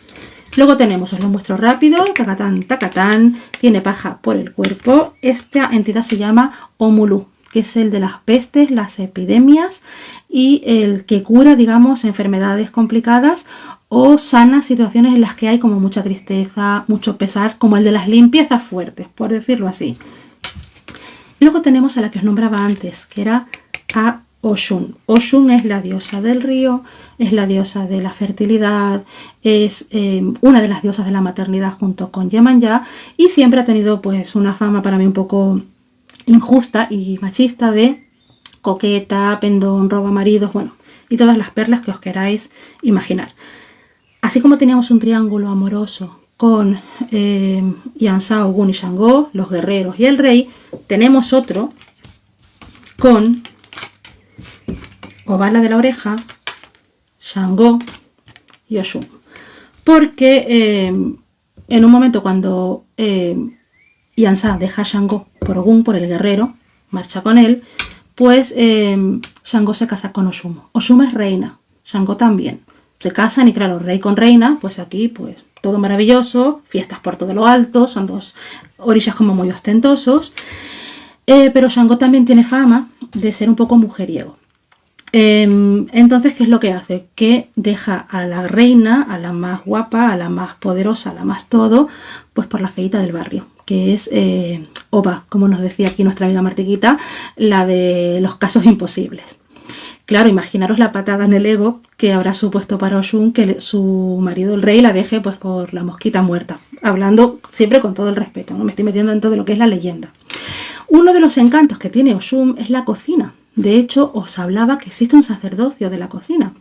A: Luego tenemos, os lo muestro rápido, tacatán, tacatán, tiene paja por el cuerpo. Esta entidad se llama Omulu, que es el de las pestes, las epidemias y el que cura, digamos, enfermedades complicadas o sana situaciones en las que hay como mucha tristeza, mucho pesar, como el de las limpiezas fuertes, por decirlo así. Luego tenemos a la que os nombraba antes, que era a Oshun. Oshun es la diosa del río, es la diosa de la fertilidad, es una de las diosas de la maternidad junto con Yemanya y siempre ha tenido pues una fama para mí un poco injusta y machista de coqueta, pendón, roba maridos, bueno, y todas las perlas que os queráis imaginar. Así como teníamos un triángulo amoroso con Yansa, Ogun y Shango, los guerreros y el rey, tenemos otro con Obala de la oreja, Shango y Oshun. Porque en un momento cuando Yansa deja a Shango por Ogun, por el guerrero, marcha con él, pues Shango se casa con Oshun. Oshun es reina, Shango también. Se casan y claro, rey con reina, pues aquí pues todo maravilloso, fiestas por todo lo alto, son dos orishas como muy ostentosos. Pero Shango también tiene fama de ser un poco mujeriego. Entonces, ¿qué es lo que hace? Que deja a la reina, a la más guapa, a la más poderosa, a la más todo, pues por la feita del barrio, que es Oba, como nos decía aquí nuestra amiga Martiquita, la de los casos imposibles. Claro, imaginaros la patada en el ego que habrá supuesto para Oshun que su marido, el rey, la deje pues por la mosquita muerta. Hablando siempre con todo el respeto, no me estoy metiendo en todo lo que es la leyenda. Uno de los encantos que tiene Oshun es la cocina. De hecho, os hablaba que existe un sacerdocio de la cocina,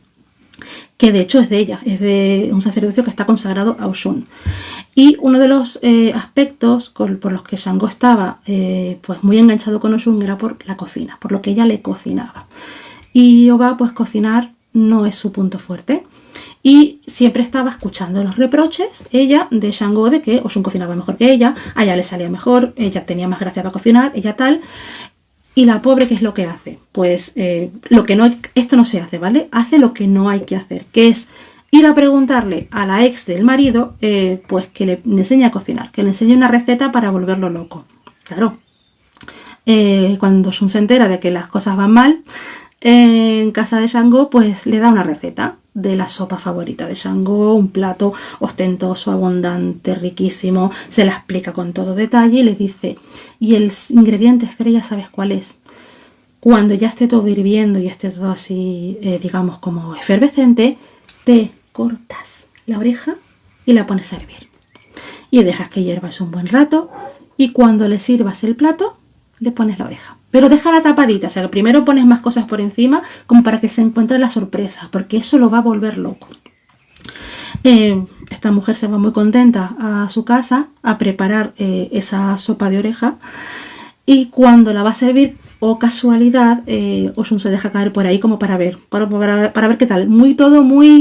A: que de hecho es de ella, es de un sacerdocio que está consagrado a Oshun. Y uno de los aspectos por los que Shango estaba pues muy enganchado con Oshun era por la cocina, por lo que ella le cocinaba. Y Oba, pues cocinar no es su punto fuerte. Y siempre estaba escuchando los reproches, ella, de Shango, de que Oshun cocinaba mejor que ella, a ella le salía mejor, ella tenía más gracia para cocinar, ella tal. Y la pobre, ¿qué es lo que hace? Pues esto no se hace, ¿vale? Hace lo que no hay que hacer, que es ir a preguntarle a la ex del marido, pues que le enseñe a cocinar, que le enseñe una receta para volverlo loco. Claro, cuando Shun se entera de que las cosas van mal en casa de Shango, pues le da una receta de la sopa favorita de Shango, un plato ostentoso, abundante, riquísimo, se la explica con todo detalle y le dice, y el ingrediente estrella, ¿sabes cuál es? Cuando ya esté todo hirviendo y esté todo así, digamos, como efervescente, te cortas la oreja y la pones a hervir. Y dejas que hiervas un buen rato y cuando le sirvas el plato, le pones la oreja. Pero déjala tapadita, o sea que primero pones más cosas por encima como para que se encuentre la sorpresa, porque eso lo va a volver loco. Esta mujer se va muy contenta a su casa a preparar esa sopa de oreja y cuando la va a servir, o casualidad, Oshun se deja caer por ahí como para ver qué tal.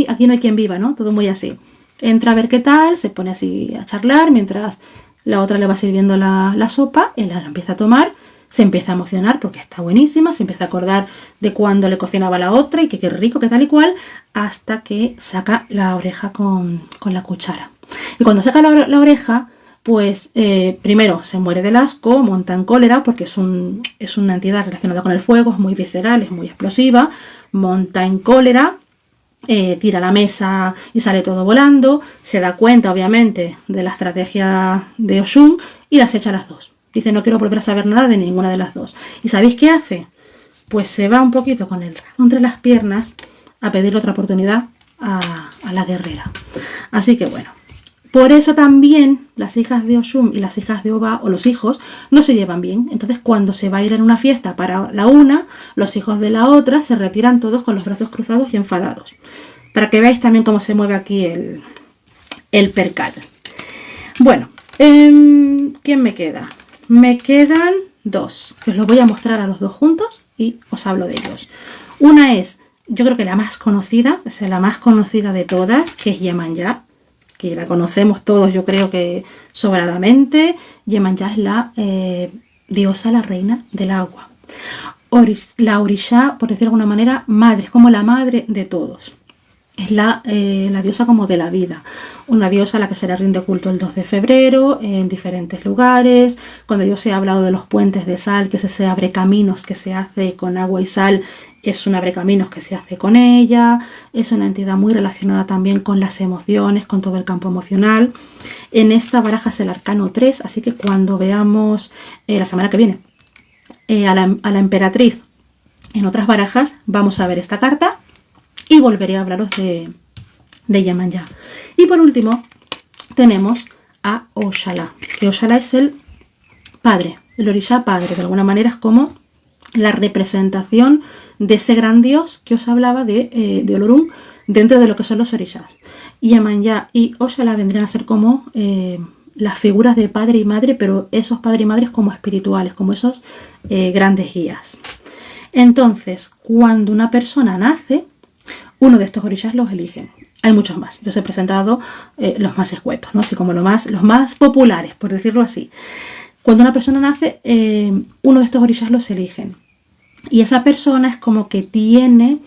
A: Aquí no hay quien viva, ¿no? Todo muy así. Entra a ver qué tal, se pone así a charlar mientras la otra le va sirviendo la sopa, él la empieza a tomar. Se empieza a emocionar porque está buenísima, se empieza a acordar de cuando le cocinaba la otra y que qué rico, que tal y cual, hasta que saca la oreja con la cuchara. Y cuando saca la oreja, pues primero se muere del asco, monta en cólera porque es una entidad relacionada con el fuego, es muy visceral, es muy explosiva, monta en cólera, tira la mesa y sale todo volando, se da cuenta obviamente de la estrategia de Oshun y las echa a las dos. Dice, no quiero volver a saber nada de ninguna de las dos. ¿Y sabéis qué hace? Pues se va un poquito con el rabo entre las piernas a pedir otra oportunidad a la guerrera. Así que bueno, Por eso también las hijas de Oshun y las hijas de Oba, o los hijos, no se llevan bien. Entonces, cuando se va a ir en una fiesta para la una, los hijos de la otra se retiran todos con los brazos cruzados y enfadados. Para que veáis también cómo se mueve aquí el percal. Bueno, ¿quién me queda? Me quedan dos, que os los voy a mostrar a los dos juntos y os hablo de ellos. Una es, yo creo que la más conocida, es la más conocida de todas, que es Yemanya, que la conocemos todos, yo creo que sobradamente. Yemanya es la diosa, la reina del agua. La Orisha, por decirlo de alguna manera, madre, es como la madre de todos. Es la diosa como de la vida, una diosa a la que se le rinde culto el 2 de febrero en diferentes lugares. Cuando yo os he hablado de los puentes de sal, que es ese abrecaminos que se hace con agua y sal, es un abrecaminos que se hace con ella. Es una entidad muy relacionada también con las emociones, con todo el campo emocional. En esta baraja es el arcano 3, así que cuando veamos la semana que viene a la emperatriz en otras barajas, vamos a ver esta carta. Y volveré a hablaros de Yemanya. Y por último, tenemos a Oshala. Que Oshala es el padre, el Orisha padre. De alguna manera es como la representación de ese gran dios que os hablaba de Olorun dentro de lo que son los Orishas. Yemanya y Oshala vendrían a ser como las figuras de padre y madre, pero esos padres y madres como espirituales, como esos grandes guías. Entonces, cuando una persona nace, uno de estos orishas los eligen. Hay muchos más. Yo os he presentado los más escuetos, ¿no? Así como los más populares, por decirlo así. Cuando una persona nace, uno de estos orishas los eligen. Y esa persona es como que tiene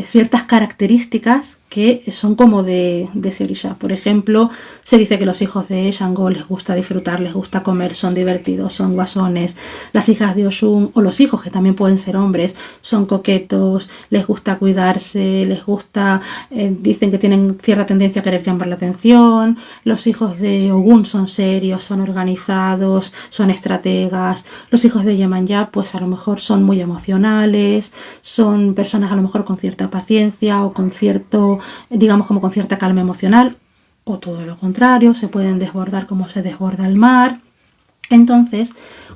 A: ciertas características que son como de ese orisha. Por ejemplo, se dice que los hijos de Shango les gusta disfrutar, les gusta comer, son divertidos, son guasones. Las hijas de Oshun, o los hijos, que también pueden ser hombres, son coquetos, les gusta cuidarse, les gusta, dicen que tienen cierta tendencia a querer llamar la atención. Los hijos de Ogun son serios, son organizados, son estrategas. Los hijos de Yemanya, pues a lo mejor son muy emocionales, son personas a lo mejor con cierta paciencia o con cierto, digamos, como con cierta calma emocional, o todo lo contrario, se pueden desbordar como se desborda el mar. Entonces,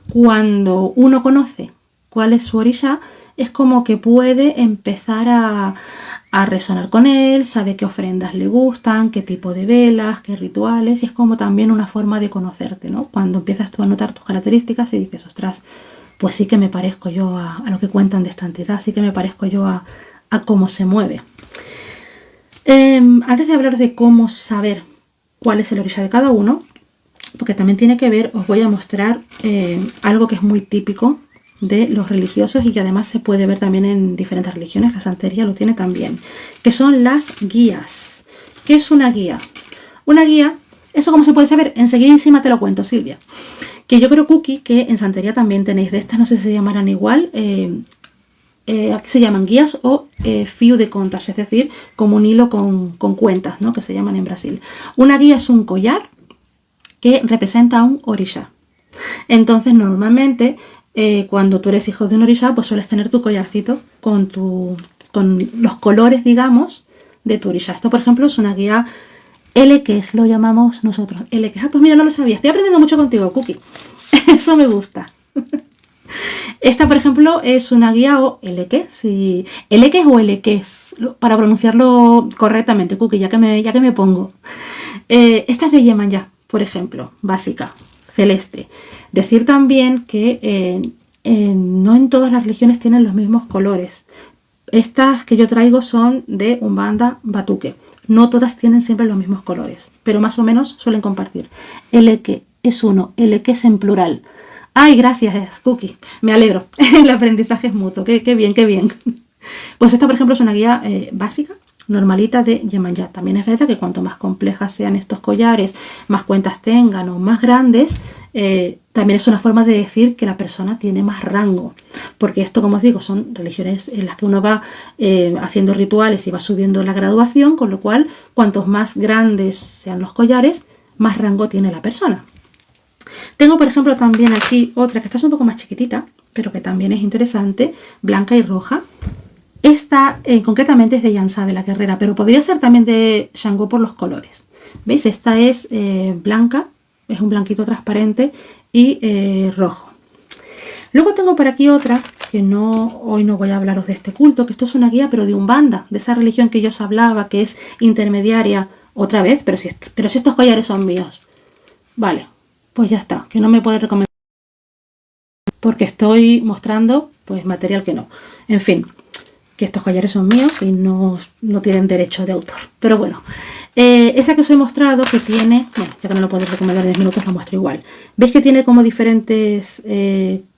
A: cuando uno conoce cuál es su orisha, es como que puede empezar a resonar con él, sabe qué ofrendas le gustan, qué tipo de velas, qué rituales, y es como también una forma de conocerte, ¿no? Cuando empiezas tú a notar tus características y dices, ostras, pues sí que me parezco yo a lo que cuentan de esta entidad, sí que me parezco yo a cómo se mueve. Antes de hablar de cómo saber cuál es el orisha de cada uno, porque también tiene que ver, os voy a mostrar algo que es muy típico de los religiosos y que además se puede ver también en diferentes religiones. La santería lo tiene también, que son las guías. ¿Qué es una guía? Una guía, eso como se puede saber, enseguidísima te lo cuento, Silvia. Que yo creo, Cookie, que en santería también tenéis de estas, no sé si se llamarán igual, aquí se llaman guías o fio de contas, es decir, como un hilo con cuentas, ¿no? Que se llaman en Brasil. Una guía es un collar que representa a un orisha. Entonces, normalmente, cuando tú eres hijo de un orisha, pues sueles tener tu collarcito con los colores, digamos, de tu orisha. Esto, por ejemplo, es una guía L-Ques, lo llamamos nosotros. L-Ques. Ah, pues mira, no lo sabía. Estoy aprendiendo mucho contigo, Cookie. Eso me gusta. Esta, por ejemplo, es una guía o L-Ques, sí. L-Ques o L-Ques, para pronunciarlo correctamente, Cookie, ya que me pongo. Esta es de Yemanya, por ejemplo, básica, celeste. Decir también que no en todas las religiones tienen los mismos colores. Estas que yo traigo son de Umbanda Batuque. No todas tienen siempre los mismos colores, pero más o menos suelen compartir. L-Que es uno, L-Que es en plural. Ay, gracias, Cookie. Me alegro. El aprendizaje es mutuo. Qué bien, qué bien. Pues esta, por ejemplo, es una guía básica, normalita de Yemanya. También es verdad que cuanto más complejas sean estos collares, más cuentas tengan o más grandes, también es una forma de decir que la persona tiene más rango. Porque esto, como os digo, son religiones en las que uno va haciendo rituales y va subiendo la graduación, con lo cual, cuantos más grandes sean los collares, más rango tiene la persona. Tengo, por ejemplo, también aquí otra que está un poco más chiquitita, pero que también es interesante, blanca y roja. Esta concretamente es de Yansá, de la guerrera, pero podría ser también de Shango por los colores. ¿Veis? Esta es blanca, es un blanquito transparente y rojo. Luego tengo por aquí otra, que hoy no voy a hablaros de este culto, que esto es una guía pero de Umbanda, de esa religión que yo os hablaba, que es intermediaria otra vez, pero si estos collares son míos. Vale, pues ya está, que no me puede recomendar porque estoy mostrando pues material que no. En fin, que estos collares son míos y no tienen derecho de autor. Pero bueno, esa que os he mostrado que tiene, bueno, ya que no lo puedo recomendar 10 minutos, lo muestro igual. ¿Veis que tiene como diferentes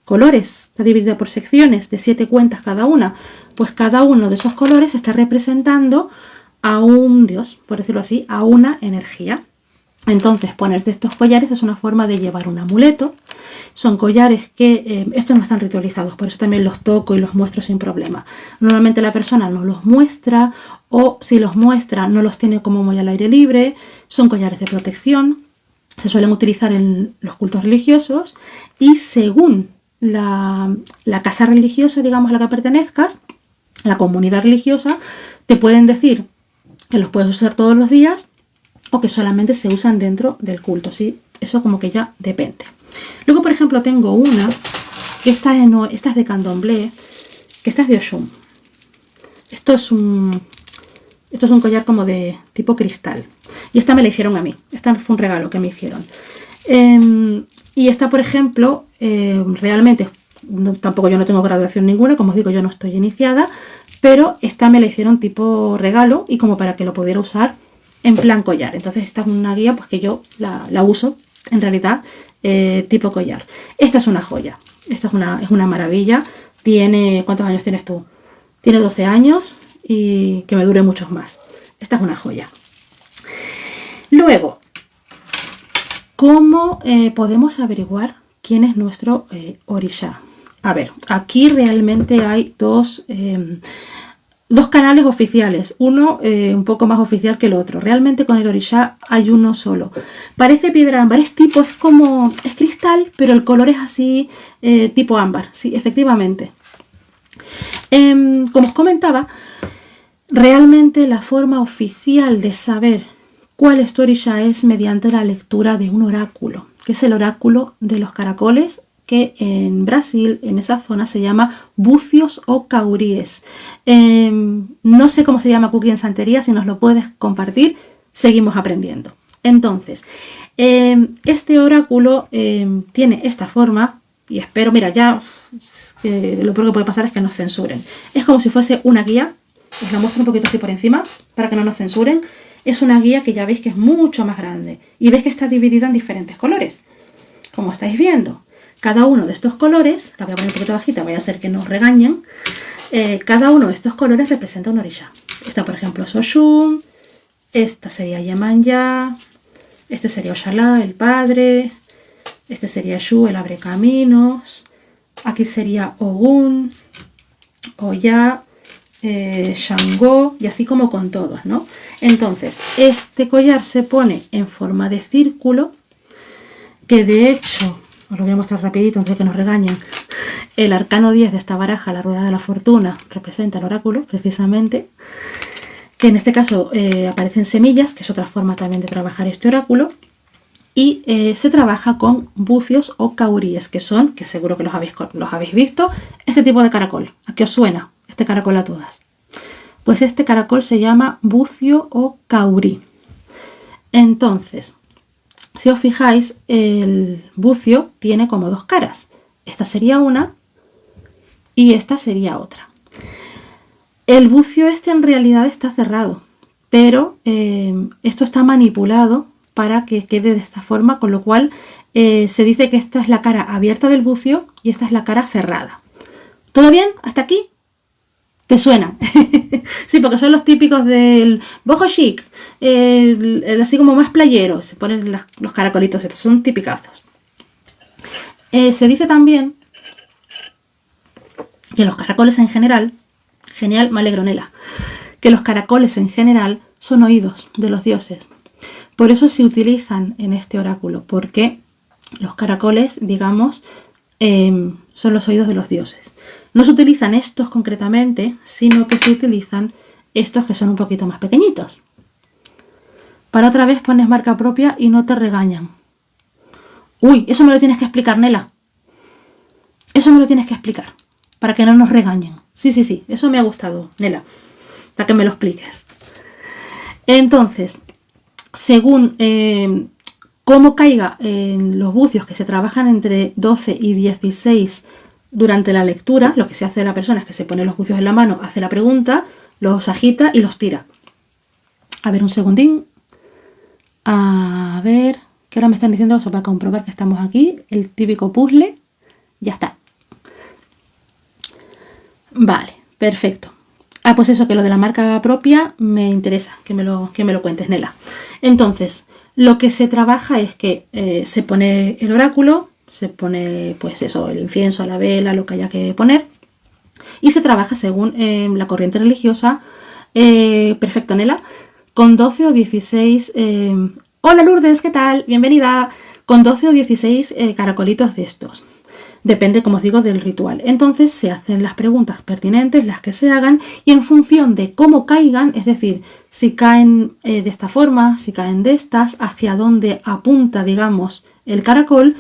A: colores? Está dividida por secciones de 7 cuentas cada una. Pues cada uno de esos colores está representando a un dios, por decirlo así, a una energía. Entonces, ponerte estos collares es una forma de llevar un amuleto. Son collares que, estos no están ritualizados, por eso también los toco y los muestro sin problema. Normalmente la persona no los muestra, o si los muestra no los tiene como muy al aire libre. Son collares de protección, se suelen utilizar en los cultos religiosos y según la casa religiosa, digamos, a la que pertenezcas, la comunidad religiosa, te pueden decir que los puedes usar todos los días o que solamente se usan dentro del culto, ¿sí? Eso como que ya depende. Luego, por ejemplo, tengo una, que esta es de Candomblé, que esta es de Oshun. Esto es un collar como de tipo cristal. Y esta me la hicieron a mí. Esta fue un regalo que me hicieron. Y esta, por ejemplo, realmente, tampoco yo no tengo graduación ninguna, como os digo, yo no estoy iniciada, pero esta me la hicieron tipo regalo y como para que lo pudiera usar en plan collar. Entonces esta es una guía pues que yo la uso en realidad tipo collar. Esta es una joya, esta es una maravilla. Tiene, ¿cuántos años tienes tú? Tiene 12 años y que me dure muchos más. Esta es una joya. Luego, ¿cómo podemos averiguar quién es nuestro orishá? A ver, aquí realmente hay dos canales oficiales, uno un poco más oficial que el otro. Realmente con el orishá hay uno solo. Parece piedra ámbar, es cristal, pero el color es así, tipo ámbar, sí, efectivamente. Como os comentaba, realmente la forma oficial de saber cuál es tu orishá es mediante la lectura de un oráculo, que es el oráculo de los caracoles, que en Brasil, en esa zona, se llama bucios o cauríes. No sé cómo se llama Cookie en santería, si nos lo puedes compartir, seguimos aprendiendo. Entonces, este oráculo tiene esta forma, y espero, mira, ya lo peor que puede pasar es que nos censuren. Es como si fuese una guía, os la muestro un poquito así por encima, para que no nos censuren. Es una guía que ya veis que es mucho más grande, y veis que está dividida en diferentes colores, como estáis viendo. Cada uno de estos colores, la voy a poner un poquito bajita, vaya a ser que nos regañen, cada uno de estos colores representa un orishá. Esta, por ejemplo, es Oshun, esta sería Yemanyá, este sería Oshalá, el padre, este sería Shu, el abre caminos, aquí sería Ogun, Oya, Shango, y así como con todos, ¿no? Entonces, este collar se pone en forma de círculo, que de hecho, os lo voy a mostrar rapidito antes de que nos regañen. El arcano 10 de esta baraja, la rueda de la fortuna, representa el oráculo, precisamente. Que en este caso aparecen semillas, que es otra forma también de trabajar este oráculo. Y se trabaja con bucios o cauríes, que son, que seguro que los habéis visto, este tipo de caracol. ¿A qué os suena este caracol a todas? Pues este caracol se llama bucio o caurí. Entonces, si os fijáis, el bucio tiene como dos caras. Esta sería una y esta sería otra. El bucio este en realidad está cerrado, pero esto está manipulado para que quede de esta forma, con lo cual se dice que esta es la cara abierta del bucio y esta es la cara cerrada. ¿Todo bien? ¿Hasta aquí? ¿Te suena? Sí, porque son los típicos del boho chic, así como más playero, se ponen los caracolitos, estos son tipicazos. Se dice también que los caracoles en general, genial, me alegro, Nela, que los caracoles en general son oídos de los dioses. Por eso se utilizan en este oráculo, porque los caracoles, digamos, son los oídos de los dioses. No se utilizan estos concretamente, sino que se utilizan estos que son un poquito más pequeñitos. Para otra vez pones marca propia y no te regañan. Uy, eso me lo tienes que explicar, Nela. Eso me lo tienes que explicar, para que no nos regañen. Sí, eso me ha gustado, Nela, para que me lo expliques. Entonces, según cómo caiga en los bucios que se trabajan entre 12 y 16 durante la lectura, lo que se hace la persona es que se pone los bucios en la mano, hace la pregunta, los agita y los tira. A ver, un segundín. A ver, que ahora me están diciendo eso para comprobar que estamos aquí. El típico puzzle. Ya está. Vale, perfecto. Ah, pues eso, que lo de la marca propia me interesa, que me lo cuentes, Nela. Entonces, lo que se trabaja es que se pone el oráculo, se pone, pues eso, el incienso, la vela, lo que haya que poner, y se trabaja según la corriente religiosa. Perfecto, Nela. Con 12 o 16... Hola Lourdes, ¿qué tal? Bienvenida. Con 12 o 16 caracolitos de estos. Depende, como os digo, del ritual. Entonces se hacen las preguntas pertinentes, las que se hagan, y en función de cómo caigan, es decir, si caen de esta forma, si caen de estas, hacia dónde apunta, digamos, el caracol,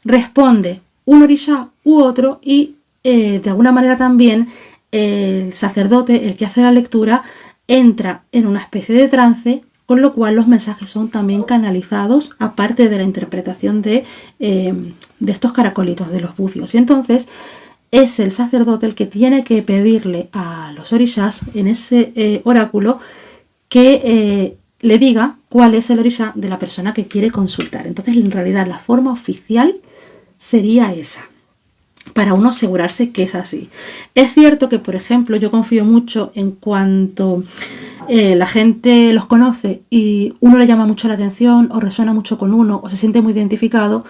A: responde un orishá u otro, y de alguna manera también el sacerdote, el que hace la lectura, entra en una especie de trance, con lo cual los mensajes son también canalizados, aparte de la interpretación de estos caracolitos, de los bucios. Y entonces es el sacerdote el que tiene que pedirle a los orishás en ese oráculo que le diga cuál es el orishá de la persona que quiere consultar. Entonces, en realidad, la forma oficial sería esa, para uno asegurarse que es así. Es cierto que, por ejemplo, yo confío mucho en cuanto la gente los conoce y uno le llama mucho la atención o resuena mucho con uno o se siente muy identificado,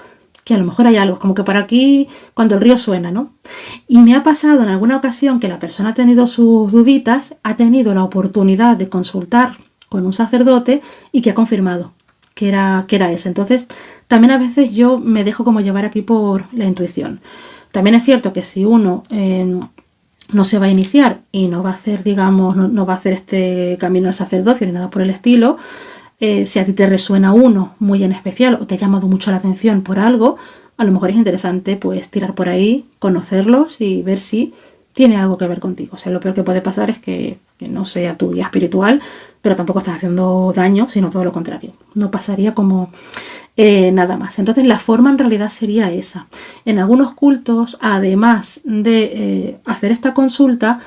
A: que a lo mejor hay algo, como que por aquí cuando el río suena, ¿no? Y me ha pasado en alguna ocasión que la persona ha tenido sus duditas, ha tenido la oportunidad de consultar con un sacerdote y que ha confirmado que era ese. Entonces, también a veces yo me dejo como llevar aquí por la intuición. También es cierto que si uno no se va a iniciar y no va a hacer, digamos, no va a hacer este camino al sacerdocio ni nada por el estilo, si a ti te resuena uno muy en especial o te ha llamado mucho la atención por algo, a lo mejor es interesante pues tirar por ahí, conocerlos y ver si tiene algo que ver contigo. O sea, lo peor que puede pasar es que no sea tu guía espiritual, pero tampoco estás haciendo daño, sino todo lo contrario. No pasaría como nada más. Entonces la forma en realidad sería esa. En algunos cultos, además de hacer esta consulta,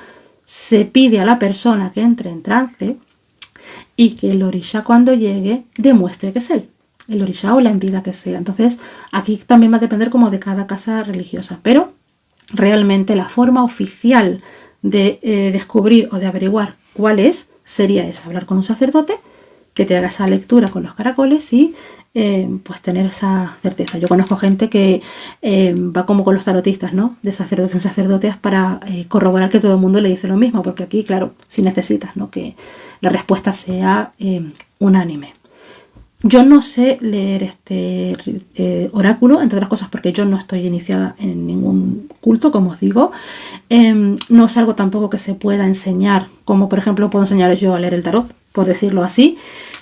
A: se pide a la persona que entre en trance y que el orishá cuando llegue demuestre que es él, el orishá o la entidad que sea. Entonces aquí también va a depender como de cada casa religiosa, pero realmente la forma oficial de descubrir o de averiguar cuál es, sería esa, hablar con un sacerdote que te haga esa lectura con los caracoles y pues tener esa certeza. Yo conozco gente que va como con los tarotistas, ¿no? De sacerdotes en sacerdotes para corroborar que todo el mundo le dice lo mismo, porque aquí, claro, si necesitas, ¿no? Que la respuesta sea unánime. Yo no sé leer este oráculo, entre otras cosas porque yo no estoy iniciada en ningún culto, como os digo. No es algo tampoco que se pueda enseñar, como por ejemplo puedo enseñaros yo a leer el tarot, por decirlo así,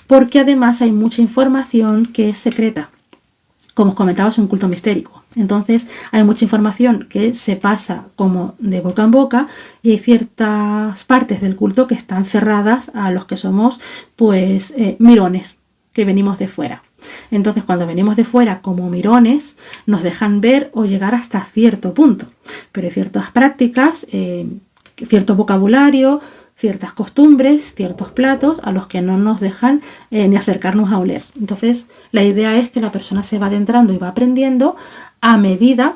A: porque además hay mucha información que es secreta. Como os comentaba, es un culto mistérico. Entonces hay mucha información que se pasa como de boca en boca y hay ciertas partes del culto que están cerradas a los que somos pues mirones, que venimos de fuera. Entonces cuando venimos de fuera como mirones nos dejan ver o llegar hasta cierto punto, pero hay ciertas prácticas, cierto vocabulario, ciertas costumbres, ciertos platos a los que no nos dejan ni acercarnos a oler. Entonces la idea es que la persona se va adentrando y va aprendiendo a medida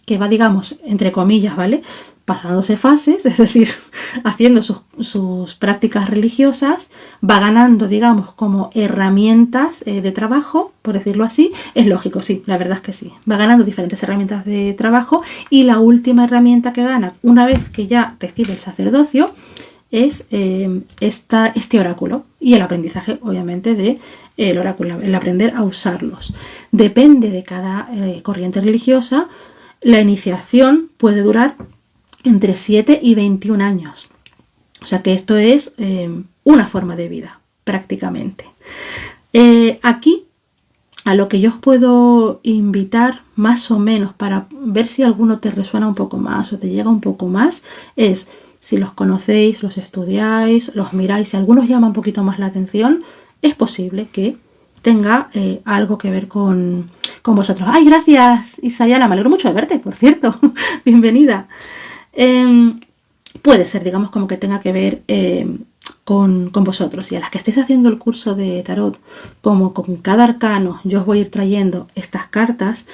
A: que va, digamos, entre comillas, ¿vale?, pasándose fases, es decir, haciendo sus prácticas religiosas, va ganando, digamos, como herramientas de trabajo, por decirlo así. Es lógico, sí, la verdad es que sí. Va ganando diferentes herramientas de trabajo y la última herramienta que gana, una vez que ya recibe el sacerdocio, es este oráculo y el aprendizaje, obviamente, del oráculo, el aprender a usarlos. Depende de cada corriente religiosa, la iniciación puede durar entre 7 y 21 años. O sea que esto es una forma de vida, prácticamente. Aquí, a lo que yo os puedo invitar más o menos para ver si alguno te resuena un poco más o te llega un poco más, es si los conocéis, los estudiáis, los miráis, si algunos llama un poquito más la atención, es posible que tenga algo que ver con vosotros. ¡Ay, gracias, Isayala! Me alegro mucho de verte, por cierto. Bienvenida. Puede ser, digamos, como que tenga que ver con vosotros. Y a las que estéis haciendo el curso de tarot, como con cada arcano yo os voy a ir trayendo estas cartas,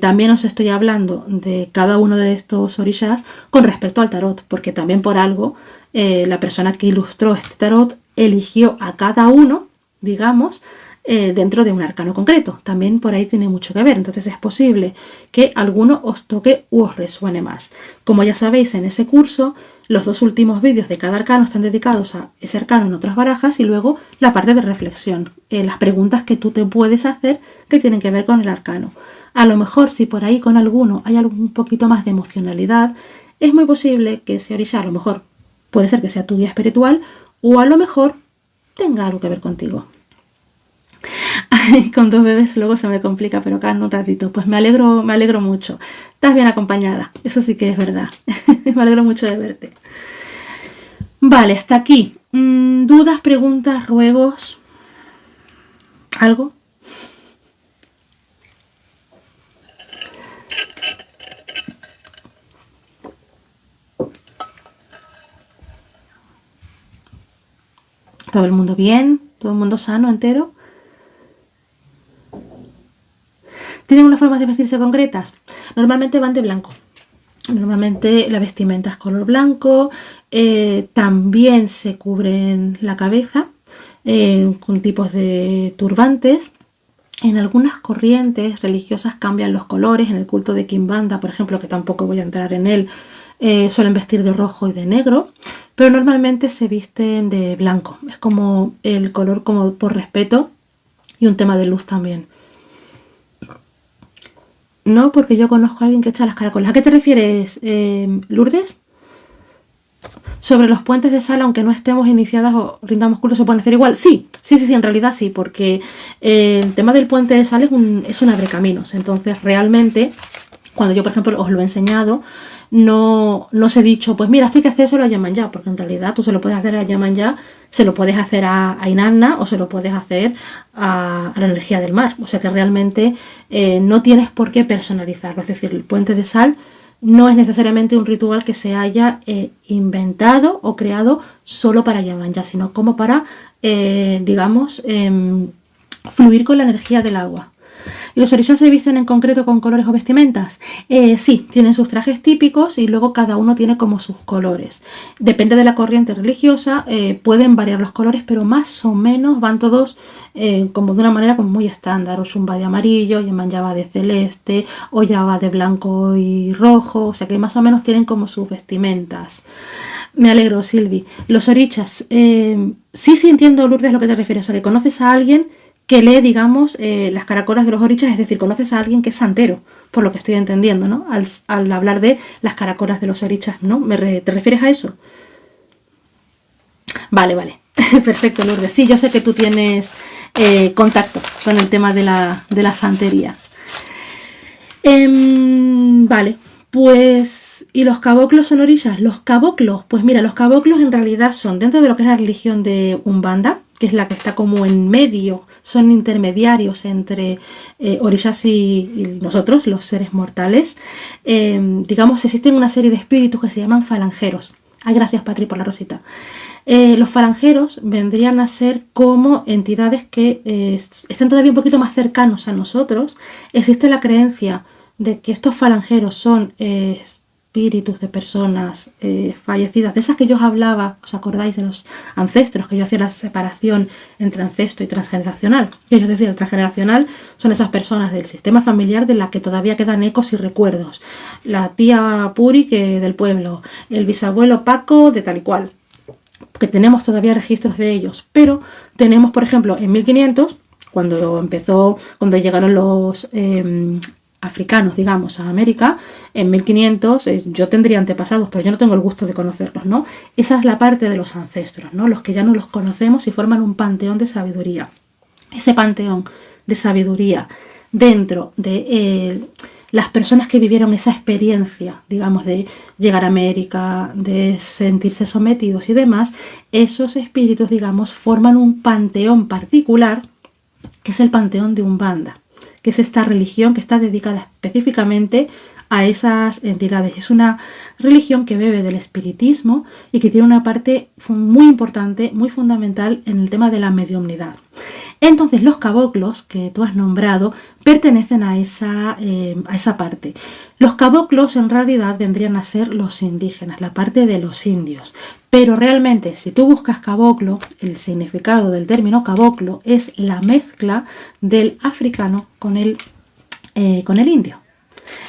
A: también os estoy hablando de cada uno de estos orishas con respecto al tarot, porque también por algo la persona que ilustró este tarot eligió a cada uno, digamos, dentro de un arcano concreto. También por ahí tiene mucho que ver. Entonces es posible que alguno os toque u os resuene más. Como ya sabéis, en ese curso los 2 últimos vídeos de cada arcano están dedicados a ese arcano en otras barajas y luego la parte de reflexión, las preguntas que tú te puedes hacer que tienen que ver con el arcano. A lo mejor si por ahí con alguno hay un poquito más de emocionalidad, es muy posible que ese orisha, a lo mejor puede ser que sea tu guía espiritual o a lo mejor tenga algo que ver contigo. Ay, con 2 bebés luego se me complica, pero cada un ratito. Pues me alegro mucho. Estás bien acompañada, eso sí que es verdad. Me alegro mucho de verte. Vale, hasta aquí. ¿Dudas, preguntas, ruegos? ¿Algo? ¿Todo el mundo bien? ¿Todo el mundo sano, entero? ¿Tienen unas formas de vestirse concretas? Normalmente van de blanco. Normalmente la vestimenta es color blanco. También se cubren la cabeza con tipos de turbantes. En algunas corrientes religiosas cambian los colores. En el culto de Kimbanda, por ejemplo, que tampoco voy a entrar en él, suelen vestir de rojo y de negro. Pero normalmente se visten de blanco. Es como el color como por respeto y un tema de luz también. No, porque yo conozco a alguien que echa las caracolas. ¿A qué te refieres, Lourdes? Sobre los puentes de sal, aunque no estemos iniciadas o rindamos culto, ¿se pueden hacer igual? Sí, en realidad sí, porque el tema del puente de sal es un abrecaminos. Entonces, realmente, cuando yo, por ejemplo, os lo he enseñado, no os he dicho, pues mira, esto hay que hacérselo a Yemanyá, porque en realidad tú se lo puedes hacer a Yemanyá, se lo puedes hacer a Inanna o se lo puedes hacer a la energía del mar. O sea que realmente no tienes por qué personalizarlo. Es decir, el puente de sal no es necesariamente un ritual que se haya inventado o creado solo para Yemanyá, sino como para, digamos, fluir con la energía del agua. ¿Y los orishas se visten en concreto con colores o vestimentas? Sí, tienen sus trajes típicos y luego cada uno tiene como sus colores. Depende de la corriente religiosa, pueden variar los colores, pero más o menos van todos como de una manera como muy estándar. Oshun va de amarillo, Yemanyá va de celeste, Oya va de blanco y rojo, o sea que más o menos tienen como sus vestimentas. Me alegro, Silvi. Los orishas, sí entiendo, Lourdes, lo que te refieres. O sea, que conoces a alguien que lee, digamos, las caracolas de los orishas, es decir, conoces a alguien que es santero, por lo que estoy entendiendo, ¿no? Al hablar de las caracolas de los orishas, ¿no? ¿Te refieres a eso? Vale. Perfecto, Lourdes. Sí, yo sé que tú tienes contacto con el tema de la santería. Vale, pues... ¿Y los caboclos son orishas? Los caboclos, pues mira, los caboclos en realidad son, dentro de lo que es la religión de Umbanda, que es la que está como en medio, son intermediarios entre orishas y nosotros, los seres mortales. Digamos, existen una serie de espíritus que se llaman falangeros. Ay, gracias, Patri, por la rosita. Los falangeros vendrían a ser como entidades que están todavía un poquito más cercanos a nosotros. Existe la creencia de que estos falangeros son espíritus de personas fallecidas, de esas que yo os hablaba, ¿os acordáis de los ancestros? Que yo hacía la separación entre ancestro y transgeneracional. Es decir, el transgeneracional son esas personas del sistema familiar de las que todavía quedan ecos y recuerdos. La tía Puri que del pueblo, el bisabuelo Paco de tal y cual, que tenemos todavía registros de ellos. Pero tenemos, por ejemplo, en 1500, cuando llegaron los africanos, digamos, a América, en 1500, yo tendría antepasados, pero yo no tengo el gusto de conocerlos, ¿no? Esa es la parte de los ancestros, ¿no? Los que ya no los conocemos y forman un panteón de sabiduría. Ese panteón de sabiduría dentro de las personas que vivieron esa experiencia, digamos, de llegar a América, de sentirse sometidos y demás, esos espíritus, digamos, forman un panteón particular, que es el panteón de Umbanda, que es esta religión que está dedicada específicamente a esas entidades. Es una religión que bebe del espiritismo y que tiene una parte muy importante, muy fundamental en el tema de la mediumnidad. Entonces los caboclos que tú has nombrado pertenecen a esa parte. Los caboclos en realidad vendrían a ser los indígenas, la parte de los indios. Pero realmente si tú buscas caboclo, el significado del término caboclo es la mezcla del africano con el indio.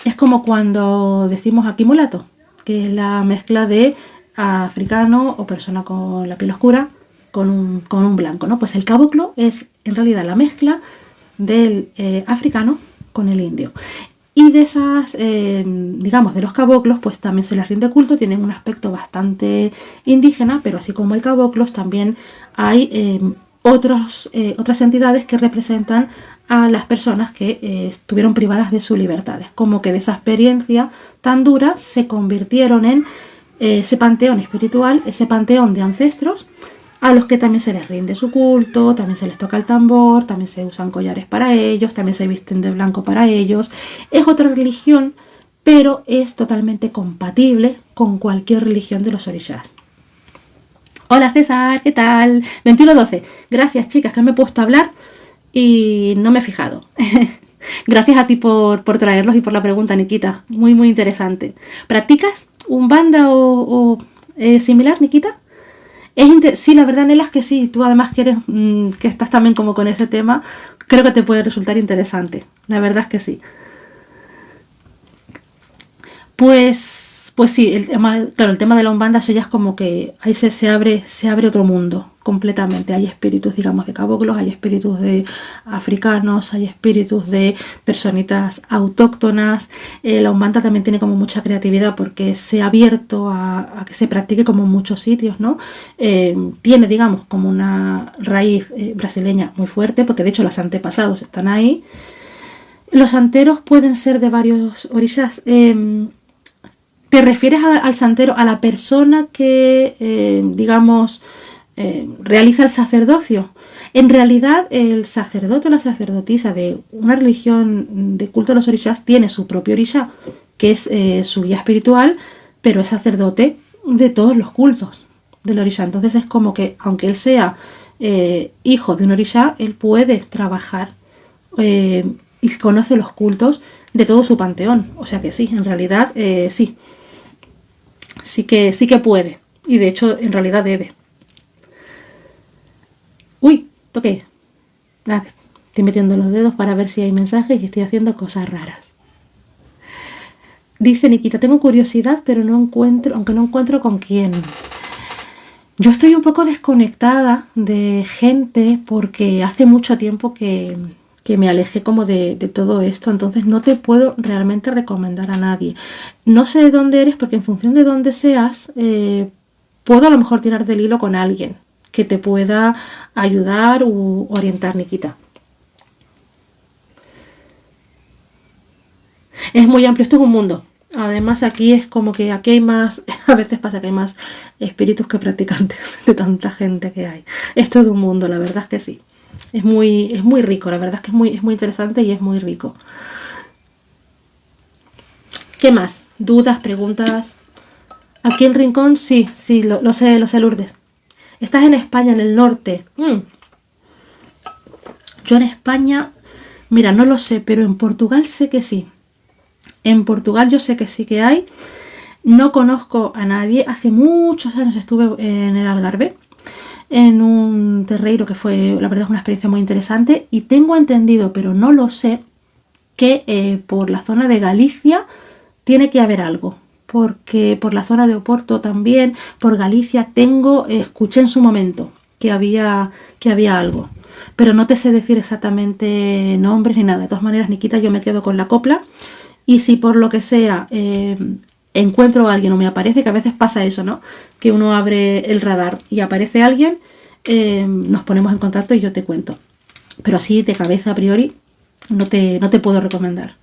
A: Es como cuando decimos aquí mulato, que es la mezcla de africano o persona con la piel oscura con un blanco, ¿no? Pues el caboclo es en realidad la mezcla del africano con el indio. Y de esas, digamos, de los caboclos, pues también se les rinde culto, tienen un aspecto bastante indígena, pero así como hay caboclos, también hay otras entidades que representan a las personas que estuvieron privadas de su libertad. Es como que de esa experiencia tan dura se convirtieron en ese panteón espiritual, ese panteón de ancestros, a los que también se les rinde su culto, también se les toca el tambor, también se usan collares para ellos, también se visten de blanco para ellos. Es otra religión, pero es totalmente compatible con cualquier religión de los orishas. Hola César, ¿qué tal? 2112. Gracias chicas, que me he puesto a hablar y no me he fijado. Gracias a ti por traerlos y por la pregunta, Nikita. Muy, muy interesante. ¿Practicas Umbanda o similar, Nikita? Sí, la verdad, Nela, es que sí. Tú además que eres, que estás también como con ese tema, creo que te puede resultar interesante. La verdad es que sí. Pues sí, claro, el tema de la Umbanda, eso ya es como que ahí se abre otro mundo completamente. Hay espíritus, digamos, de caboclos, hay espíritus de africanos, hay espíritus de personitas autóctonas. La Umbanda también tiene como mucha creatividad porque se ha abierto a que se practique como en muchos sitios, ¿no? Tiene, digamos, como una raíz brasileña muy fuerte, porque de hecho los antepasados están ahí. Los santeros pueden ser de varios orishas. ¿Te refieres al santero, a la persona que, digamos, realiza el sacerdocio? En realidad, el sacerdote o la sacerdotisa de una religión de culto a los orishas tiene su propio orisha, que es su guía espiritual, pero es sacerdote de todos los cultos del orisha. Entonces es como que, aunque él sea hijo de un orisha, él puede trabajar y conoce los cultos de todo su panteón. O sea que sí, en realidad sí. Sí que puede. Y de hecho, en realidad debe. Uy, toqué. Estoy metiendo los dedos para ver si hay mensajes y estoy haciendo cosas raras. Dice Nikita, tengo curiosidad, pero aunque no encuentro con quién. Yo estoy un poco desconectada de gente porque hace mucho tiempo que me alejé como de todo esto, entonces no te puedo realmente recomendar a nadie. No sé de dónde eres, porque en función de dónde seas, puedo a lo mejor tirar del hilo con alguien que te pueda ayudar u orientar, Nikita. Es muy amplio, esto es un mundo. Además aquí es como que aquí hay más, a veces pasa que hay más espíritus que practicantes de tanta gente que hay. Es todo un mundo, la verdad es que sí. Es muy rico, la verdad es que es muy interesante y es muy rico. ¿Qué más? ¿Dudas, preguntas? Aquí en Rincón, sí, lo sé, Lourdes. ¿Estás en España, en el norte? Yo en España, mira, no lo sé, pero en Portugal sé que sí. En Portugal yo sé que sí que hay. No conozco a nadie. Hace muchos años estuve en el Algarve, en un terreiro que fue, la verdad, es una experiencia muy interesante. Y tengo entendido, pero no lo sé, que por la zona de Galicia tiene que haber algo. Porque por la zona de Oporto también, por Galicia escuché en su momento que había algo. pero no te sé decir exactamente nombres ni nada. De todas maneras, Nikita, yo me quedo con la copla, y si por lo que sea encuentro a alguien o me aparece, que a veces pasa eso, ¿no? Que uno abre el radar y aparece alguien, nos ponemos en contacto y yo te cuento. Pero así de cabeza a priori no te puedo recomendar.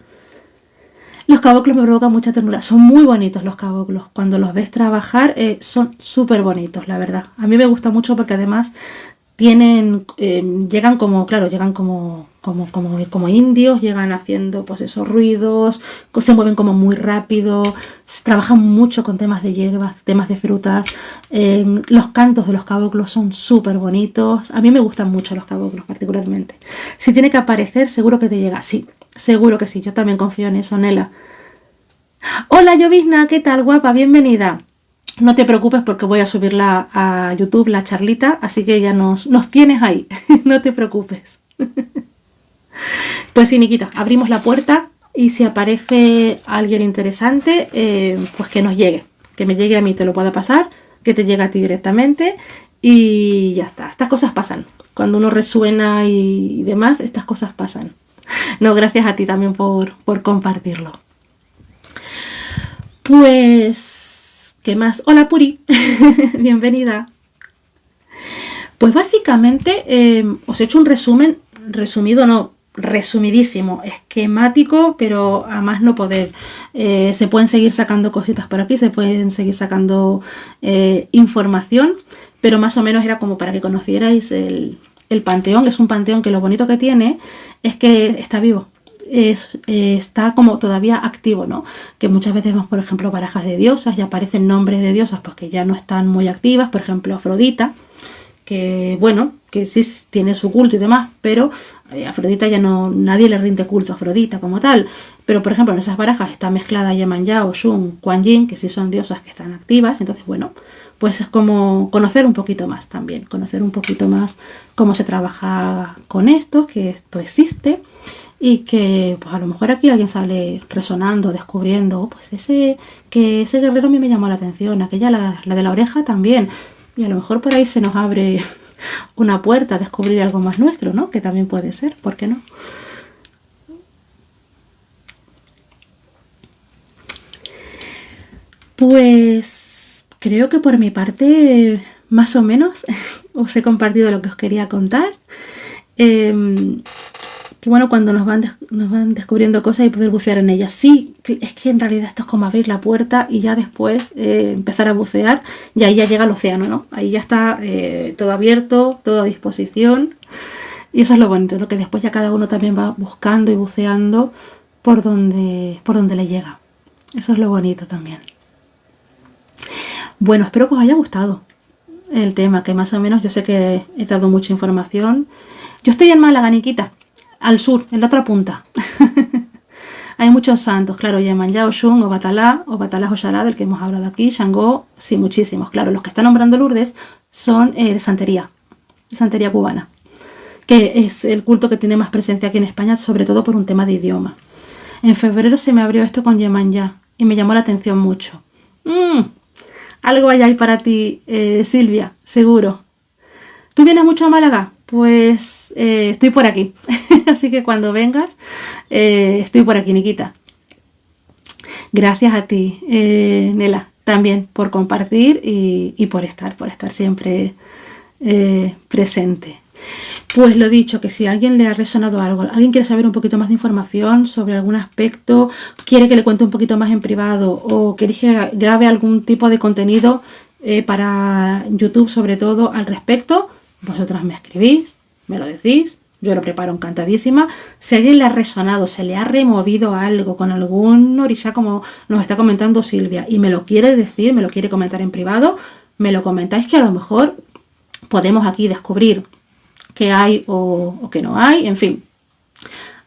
A: Los caboclos me provocan mucha ternura. Son muy bonitos los caboclos. Cuando los ves trabajar son súper bonitos, la verdad. A mí me gusta mucho porque además llegan como indios, llegan haciendo pues esos ruidos, se mueven como muy rápido, trabajan mucho con temas de hierbas, temas de frutas. Los cantos de los caboclos son súper bonitos. A mí me gustan mucho los caboclos particularmente. Si tiene que aparecer, seguro que te llega. Sí, seguro que sí. Yo también confío en eso, Nela. Hola, Llovizna, ¿qué tal, guapa? Bienvenida. No te preocupes porque voy a subirla a YouTube, la charlita, así que ya nos tienes ahí. No te preocupes. Pues sí, Nikita, abrimos la puerta y si aparece alguien interesante, pues que nos llegue. Que me llegue a mí, te lo pueda pasar, que te llegue a ti directamente y ya está. Estas cosas pasan. Cuando uno resuena y demás, estas cosas pasan. No, gracias a ti también por compartirlo. Pues, ¿qué más? Hola, Puri. Bienvenida. Pues básicamente os he hecho un resumen, resumidísimo, esquemático, pero a más no poder. Se pueden seguir sacando cositas por aquí, se pueden seguir sacando información, pero más o menos era como para que conocierais el panteón. Es un panteón que lo bonito que tiene es que está vivo. Está como todavía activo, ¿no? Que muchas veces vemos, por ejemplo, barajas de diosas y aparecen nombres de diosas pues que ya no están muy activas, por ejemplo, Afrodita, que bueno, que sí tiene su culto y demás, pero Afrodita ya no, nadie le rinde culto a Afrodita como tal. Pero por ejemplo en esas barajas está mezclada Yemanyá, Oshun, Kuan Yin, que sí son diosas que están activas. Entonces bueno, pues es como conocer un poquito más también, conocer un poquito más cómo se trabaja con esto, que esto existe. Y que pues a lo mejor aquí alguien sale resonando, descubriendo, pues ese guerrero a mí me llamó la atención, aquella la de la oreja también. Y a lo mejor por ahí se nos abre una puerta a descubrir algo más nuestro, ¿no? Que también puede ser, ¿por qué no? Pues creo que por mi parte, más o menos, os he compartido lo que os quería contar. Que bueno, cuando nos van descubriendo cosas y poder bucear en ellas. Sí, es que en realidad esto es como abrir la puerta y ya después empezar a bucear y ahí ya llega el océano, ¿no? Ahí ya está todo abierto, todo a disposición y eso es lo bonito, ¿no? Que después ya cada uno también va buscando y buceando por donde le llega. Eso es lo bonito también. Bueno, espero que os haya gustado el tema, que más o menos yo sé que he dado mucha información. Yo estoy en Málaga, Nikita. Al sur, en la otra punta. Hay muchos santos, claro, Yemanyá, Oshun, Obatalá, Oxalá, del que hemos hablado aquí, Shango, sí, muchísimos. Claro, los que están nombrando Lourdes son de santería cubana, que es el culto que tiene más presencia aquí en España, sobre todo por un tema de idioma. En febrero se me abrió esto con Yemanyá y me llamó la atención mucho. Algo hay ahí para ti, Silvia, seguro. ¿Tú vienes mucho a Málaga? Pues estoy por aquí. Así que cuando vengas, estoy por aquí, Nikita. Gracias a ti, Nela, también por compartir y por estar siempre presente. Pues lo dicho, que si a alguien le ha resonado algo, alguien quiere saber un poquito más de información sobre algún aspecto, quiere que le cuente un poquito más en privado o quiere que grabe algún tipo de contenido para YouTube sobre todo al respecto, vosotras me escribís, me lo decís, yo lo preparo encantadísima. Si a alguien le ha resonado, se le ha removido algo con algún orishá, como nos está comentando Silvia, y me lo quiere decir, me lo quiere comentar en privado, me lo comentáis, que a lo mejor podemos aquí descubrir que hay o que no hay, en fin.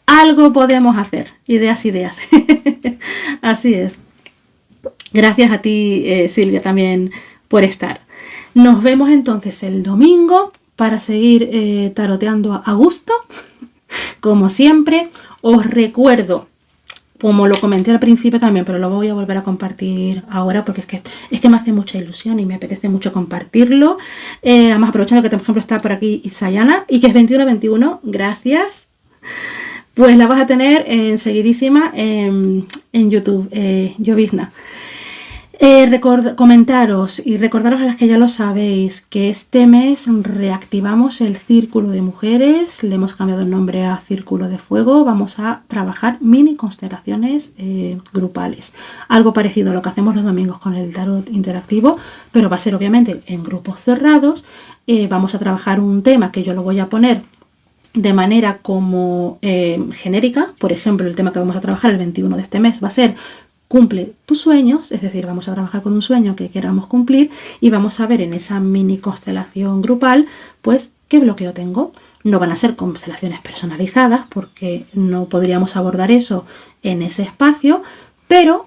A: Algo podemos hacer, ideas. Así es. Gracias a ti, Silvia, también por estar. Nos vemos entonces el domingo para seguir taroteando a gusto. Como siempre, os recuerdo como lo comenté al principio también, pero lo voy a volver a compartir ahora porque es que me hace mucha ilusión y me apetece mucho compartirlo. Además, aprovechando que, por ejemplo, está por aquí Isayana y que es 2121, gracias. Pues la vas a tener enseguidísima en YouTube, Llovizna. Comentaros y recordaros a las que ya lo sabéis que este mes reactivamos el Círculo de Mujeres, le hemos cambiado el nombre a Círculo de Fuego, vamos a trabajar mini constelaciones grupales, algo parecido a lo que hacemos los domingos con el tarot interactivo, pero va a ser obviamente en grupos cerrados. Vamos a trabajar un tema que yo lo voy a poner de manera como genérica. Por ejemplo, el tema que vamos a trabajar el 21 de este mes va a ser cumple tus sueños, es decir, vamos a trabajar con un sueño que queramos cumplir y vamos a ver en esa mini constelación grupal, pues, qué bloqueo tengo. No van a ser constelaciones personalizadas porque no podríamos abordar eso en ese espacio, pero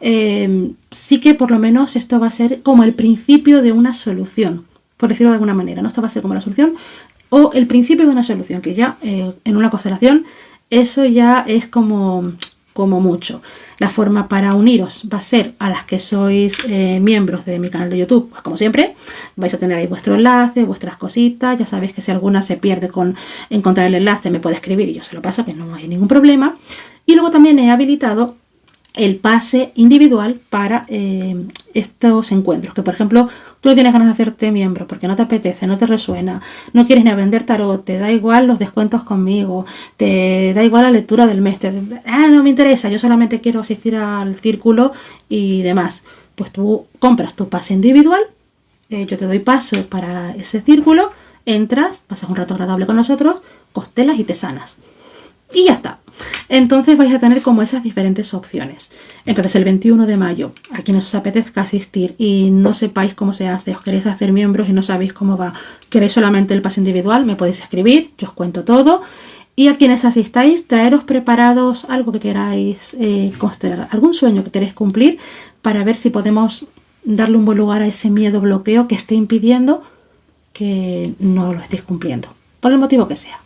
A: sí que por lo menos esto va a ser como el principio de una solución, por decirlo de alguna manera, ¿no? Esto va a ser como la solución o el principio de una solución, que ya en una constelación eso ya es como mucho. La forma para uniros va a ser a las que sois miembros de mi canal de YouTube, pues como siempre, vais a tener ahí vuestro enlace, vuestras cositas, ya sabéis que si alguna se pierde con encontrar el enlace me puede escribir y yo se lo paso, que no hay ningún problema. Y luego también he habilitado el pase individual para estos encuentros, que por ejemplo tú no tienes ganas de hacerte miembro porque no te apetece, no te resuena, no quieres ni a vender tarot, te da igual los descuentos conmigo, te da igual la lectura del mes, no me interesa, yo solamente quiero asistir al círculo y demás, pues tú compras tu pase individual, yo te doy paso para ese círculo, entras, pasas un rato agradable con nosotros, constelas y te sanas y ya está. Entonces vais a tener como esas diferentes opciones. Entonces el 21 de mayo, a quienes os apetezca asistir y no sepáis cómo se hace, os queréis hacer miembros y no sabéis cómo va, queréis solamente el pase individual, me podéis escribir, yo os cuento todo. Y a quienes asistáis, traeros preparados algo que queráis constelar, algún sueño que queréis cumplir, para ver si podemos darle un buen lugar a ese miedo bloqueo que esté impidiendo que no lo estéis cumpliendo, por el motivo que sea.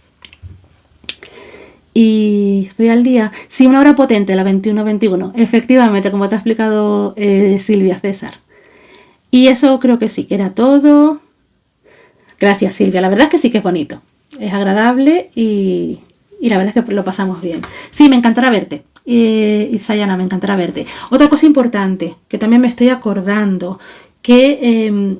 A: Y estoy al día. Sí, una hora potente, la 21-21. Efectivamente, como te ha explicado Silvia César. Y eso creo que sí, que era todo. Gracias, Silvia. La verdad es que sí que es bonito. Es agradable y la verdad es que lo pasamos bien. Sí, me encantará verte. Sayana, me encantará verte. Otra cosa importante, que también me estoy acordando, que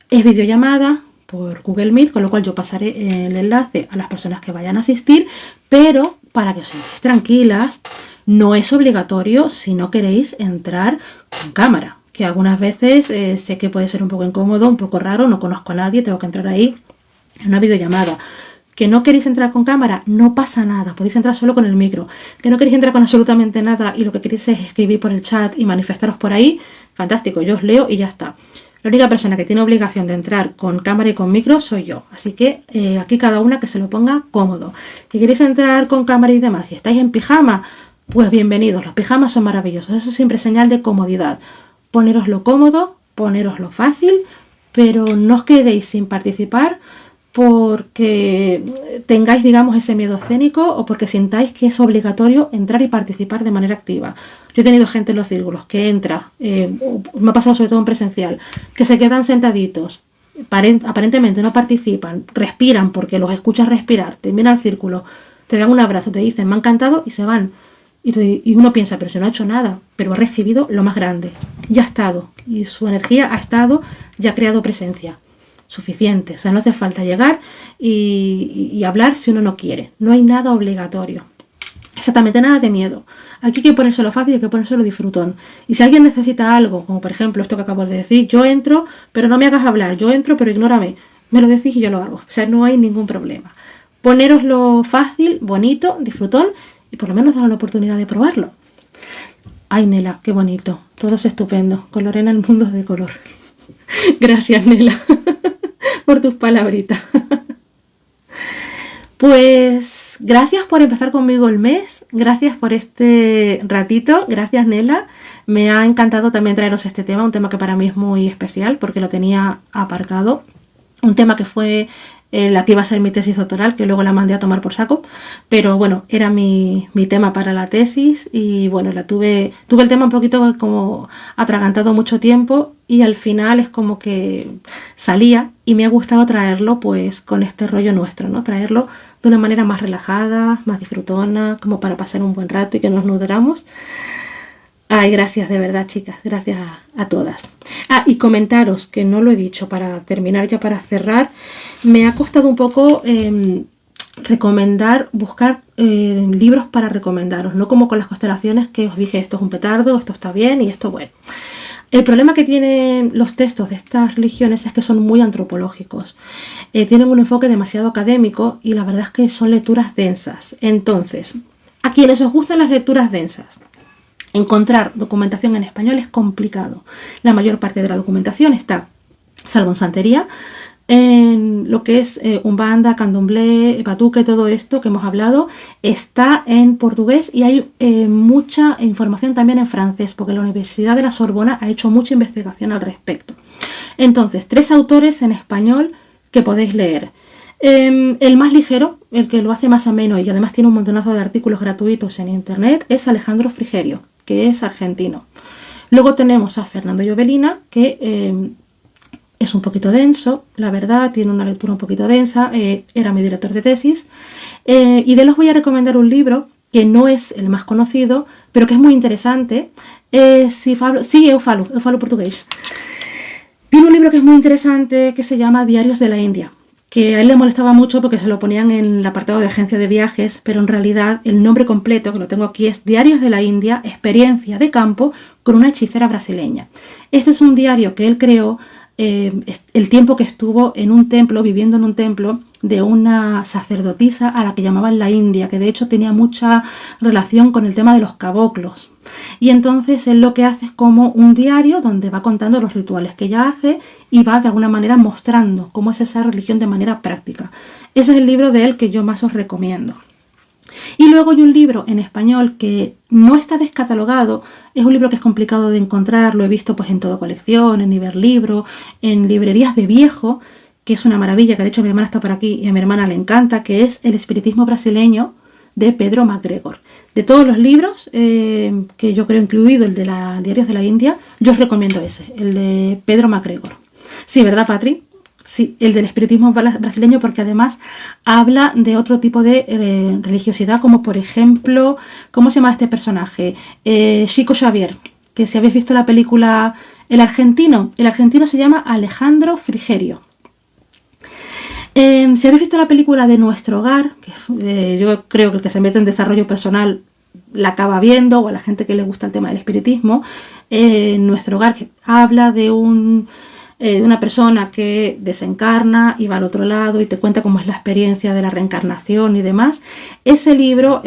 A: es videollamada por Google Meet, con lo cual yo pasaré el enlace a las personas que vayan a asistir, pero para que os sintáis tranquilas, no es obligatorio si no queréis entrar con cámara, que algunas veces sé que puede ser un poco incómodo, un poco raro, no conozco a nadie, tengo que entrar ahí en una videollamada. Que no queréis entrar con cámara, no pasa nada, podéis entrar solo con el micro. Que no queréis entrar con absolutamente nada y lo que queréis es escribir por el chat y manifestaros por ahí, fantástico, yo os leo y ya está. La única persona que tiene obligación de entrar con cámara y con micro soy yo. Así que aquí cada una que se lo ponga cómodo. Si queréis entrar con cámara y demás y estáis en pijama, pues bienvenidos. Los pijamas son maravillosos. Eso es siempre señal de comodidad. Poneroslo cómodo, poneroslo fácil, pero no os quedéis sin participar porque tengáis, digamos, ese miedo escénico o porque sintáis que es obligatorio entrar y participar de manera activa. Yo he tenido gente en los círculos que entra, me ha pasado sobre todo en presencial, que se quedan sentaditos, aparentemente no participan, respiran porque los escuchas respirar, termina el círculo, te dan un abrazo, te dicen me ha encantado y se van. Y uno piensa, pero si no ha hecho nada, pero ha recibido lo más grande, ya ha estado, y su energía ha estado, ya ha creado presencia. Suficiente, o sea, no hace falta llegar y hablar si uno no quiere, no hay nada obligatorio, exactamente nada de miedo, aquí hay que ponérselo fácil y hay que ponérselo disfrutón, y si alguien necesita algo, como por ejemplo esto que acabo de decir, yo entro pero no me hagas hablar, yo entro pero ignórame, me lo decís y yo lo hago, o sea, no hay ningún problema, ponéroslo fácil, bonito, disfrutón y por lo menos dar la oportunidad de probarlo. Ay, Nela, qué bonito, todo es estupendo, con Lorena el mundo es de color. Gracias, Nela, por tus palabritas. Pues gracias por empezar conmigo el mes, gracias por este ratito, gracias Nela, me ha encantado también traeros este tema, un tema que para mí es muy especial porque lo tenía aparcado un tema que fue la que iba a ser mi tesis doctoral, que luego la mandé a tomar por saco, pero bueno, era mi tema para la tesis y bueno, tuve el tema un poquito como atragantado mucho tiempo y al final es como que salía y me ha gustado traerlo pues con este rollo nuestro, ¿no? Traerlo de una manera más relajada, más disfrutona, como para pasar un buen rato y que nos nutramos. Ay, gracias de verdad, chicas, gracias a todas. Y comentaros, que no lo he dicho, para terminar ya, para cerrar, me ha costado un poco buscar libros para recomendaros, no como con las constelaciones que os dije, esto es un petardo, esto está bien y esto bueno. El problema que tienen los textos de estas religiones es que son muy antropológicos, tienen un enfoque demasiado académico y la verdad es que son lecturas densas. Entonces, a quienes os gustan las lecturas densas, encontrar documentación en español es complicado. La mayor parte de la documentación está, salvo en santería, en lo que es Umbanda, Candomblé, Batuque, todo esto que hemos hablado, está en portugués y hay mucha información también en francés, porque la Universidad de la Sorbona ha hecho mucha investigación al respecto. Entonces, 3 autores en español que podéis leer. El más ligero, el que lo hace más ameno y además tiene un montonazo de artículos gratuitos en internet, es Alejandro Frigerio, que es argentino. Luego tenemos a Fernando Llobelina, que es un poquito denso, la verdad, tiene una lectura un poquito densa, era mi director de tesis, y de él os voy a recomendar un libro que no es el más conocido, pero que es muy interesante. Eu falo portugués. Tiene un libro que es muy interesante que se llama Diarios de la India, que a él le molestaba mucho porque se lo ponían en el apartado de agencia de viajes, pero en realidad el nombre completo, que lo tengo aquí, es Diarios de la India, experiencia de campo con una hechicera brasileña. Este es un diario que él creó el tiempo que estuvo en un templo, viviendo en un templo de una sacerdotisa a la que llamaban la India, que de hecho tenía mucha relación con el tema de los caboclos. Y entonces él lo que hace es como un diario donde va contando los rituales que ella hace y va de alguna manera mostrando cómo es esa religión de manera práctica. Ese es el libro de él que yo más os recomiendo. Y luego hay un libro en español que no está descatalogado, es un libro que es complicado de encontrar, lo he visto pues en Todo Colección, en Iberlibro, en librerías de viejo, que es una maravilla, que de hecho mi hermana está por aquí y a mi hermana le encanta, que es El espiritismo brasileño de Pedro MacGregor. De todos los libros, que yo creo incluido el de Diarios de la India, yo os recomiendo ese, el de Pedro MacGregor. Sí, ¿verdad, Patri? Sí, el del espiritismo brasileño, porque además habla de otro tipo de religiosidad, como por ejemplo, ¿cómo se llama este personaje? Chico Xavier, que si habéis visto la película El argentino se llama Alejandro Frigerio. Si habéis visto la película de Nuestro Hogar, que yo creo que el que se mete en desarrollo personal la acaba viendo, o a la gente que le gusta el tema del espiritismo, Nuestro Hogar, que habla de una persona que desencarna y va al otro lado y te cuenta cómo es la experiencia de la reencarnación y demás. Ese libro,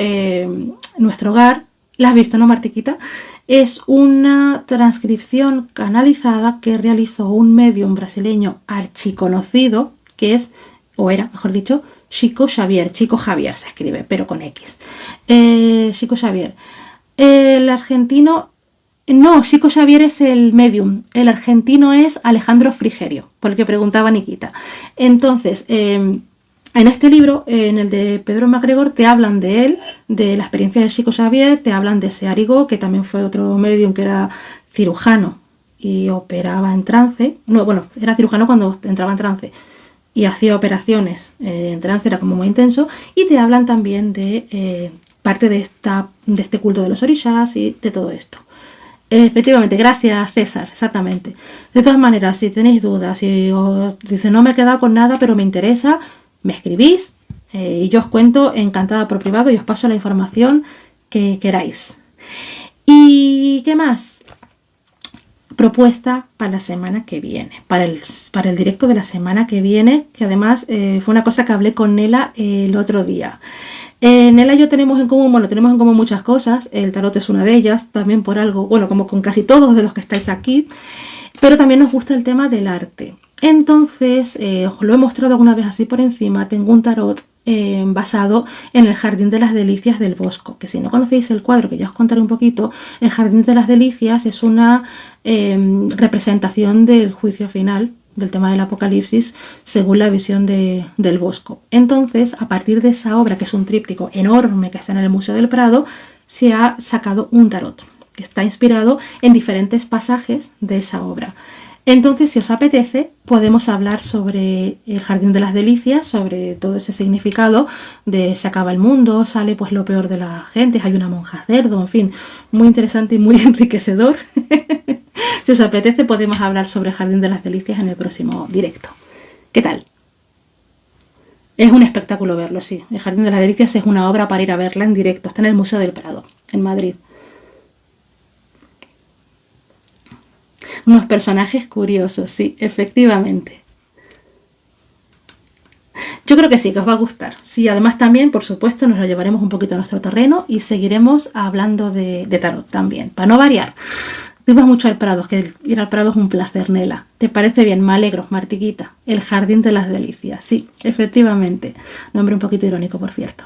A: Nuestro Hogar, ¿la has visto, no, Martiquita? Es una transcripción canalizada que realizó un medium brasileño archiconocido, que es, o era, mejor dicho, Chico Xavier se escribe, pero con X. Chico Xavier. El argentino... No, Chico Xavier es el medium, el argentino es Alejandro Frigerio, por el que preguntaba Nikita. Entonces, en este libro, en el de Pedro MacGregor, te hablan de él, de la experiencia de Chico Xavier, te hablan de ese Arigo, que también fue otro medium que era cirujano y operaba en trance. No, bueno, era cirujano cuando entraba en trance y hacía operaciones en trance, era como muy intenso, y te hablan también de parte de este culto de los orishas y de todo esto. Efectivamente, gracias César, exactamente. De todas maneras, si tenéis dudas, si os dice no me he quedado con nada pero me interesa, me escribís y yo os cuento encantada por privado y os paso la información que queráis. ¿Y qué más? Propuesta para la semana que viene, para el directo de la semana que viene, que además fue una cosa que hablé con Nela el otro día. Nela y yo tenemos en común muchas cosas, el tarot es una de ellas, también por algo, bueno, como con casi todos de los que estáis aquí, pero también nos gusta el tema del arte. Entonces, os lo he mostrado alguna vez así por encima, tengo un tarot basado en el Jardín de las Delicias del Bosco, que si no conocéis el cuadro, que ya os contaré un poquito, el Jardín de las Delicias es una representación del juicio final, del tema del Apocalipsis según la visión del Bosco. Entonces, a partir de esa obra, que es un tríptico enorme que está en el Museo del Prado, se ha sacado un tarot que está inspirado en diferentes pasajes de esa obra. Entonces, si os apetece, podemos hablar sobre el Jardín de las Delicias, sobre todo ese significado de se acaba el mundo, sale pues lo peor de la gente, hay una monja cerdo, en fin, muy interesante y muy enriquecedor. Si os apetece, podemos hablar sobre el Jardín de las Delicias en el próximo directo. ¿Qué tal? Es un espectáculo verlo, sí. El Jardín de las Delicias es una obra para ir a verla en directo. Está en el Museo del Prado, en Madrid. Unos personajes curiosos, sí, efectivamente. Yo creo que sí, que os va a gustar. Sí, además también, por supuesto, nos lo llevaremos un poquito a nuestro terreno y seguiremos hablando de tarot también, para no variar. Tú vas mucho al Prado, que ir al Prado es un placer, Nela. ¿Te parece bien? Me alegro, Martiquita. El Jardín de las Delicias. Sí, efectivamente. Nombre un poquito irónico, por cierto.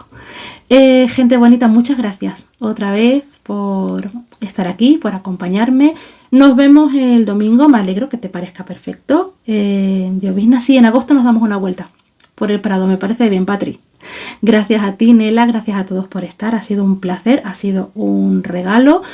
A: Gente bonita, muchas gracias otra vez por estar aquí, por acompañarme. Nos vemos el domingo. Me alegro que te parezca perfecto. Llovizna, sí, en agosto nos damos una vuelta por el Prado. Me parece bien, Patri. Gracias a ti, Nela. Gracias a todos por estar. Ha sido un placer, ha sido un regalo.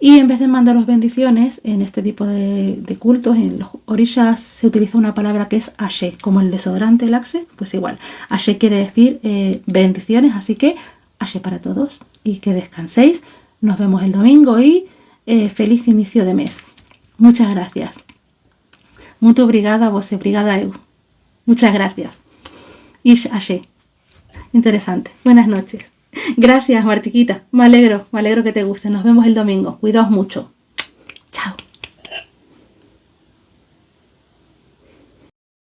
A: Y en vez de mandaros bendiciones en este tipo de cultos, en los orishas se utiliza una palabra que es Ashe, como el desodorante, el Axe, pues igual. Ashe quiere decir bendiciones, así que Ashe para todos y que descanséis. Nos vemos el domingo y feliz inicio de mes. Muchas gracias. Muito obrigada, vos, obrigada eu. Muchas gracias. Ish Ashe. Interesante. Buenas noches. Gracias, Martiquita. Me alegro que te guste. Nos vemos el domingo. Cuidaos mucho.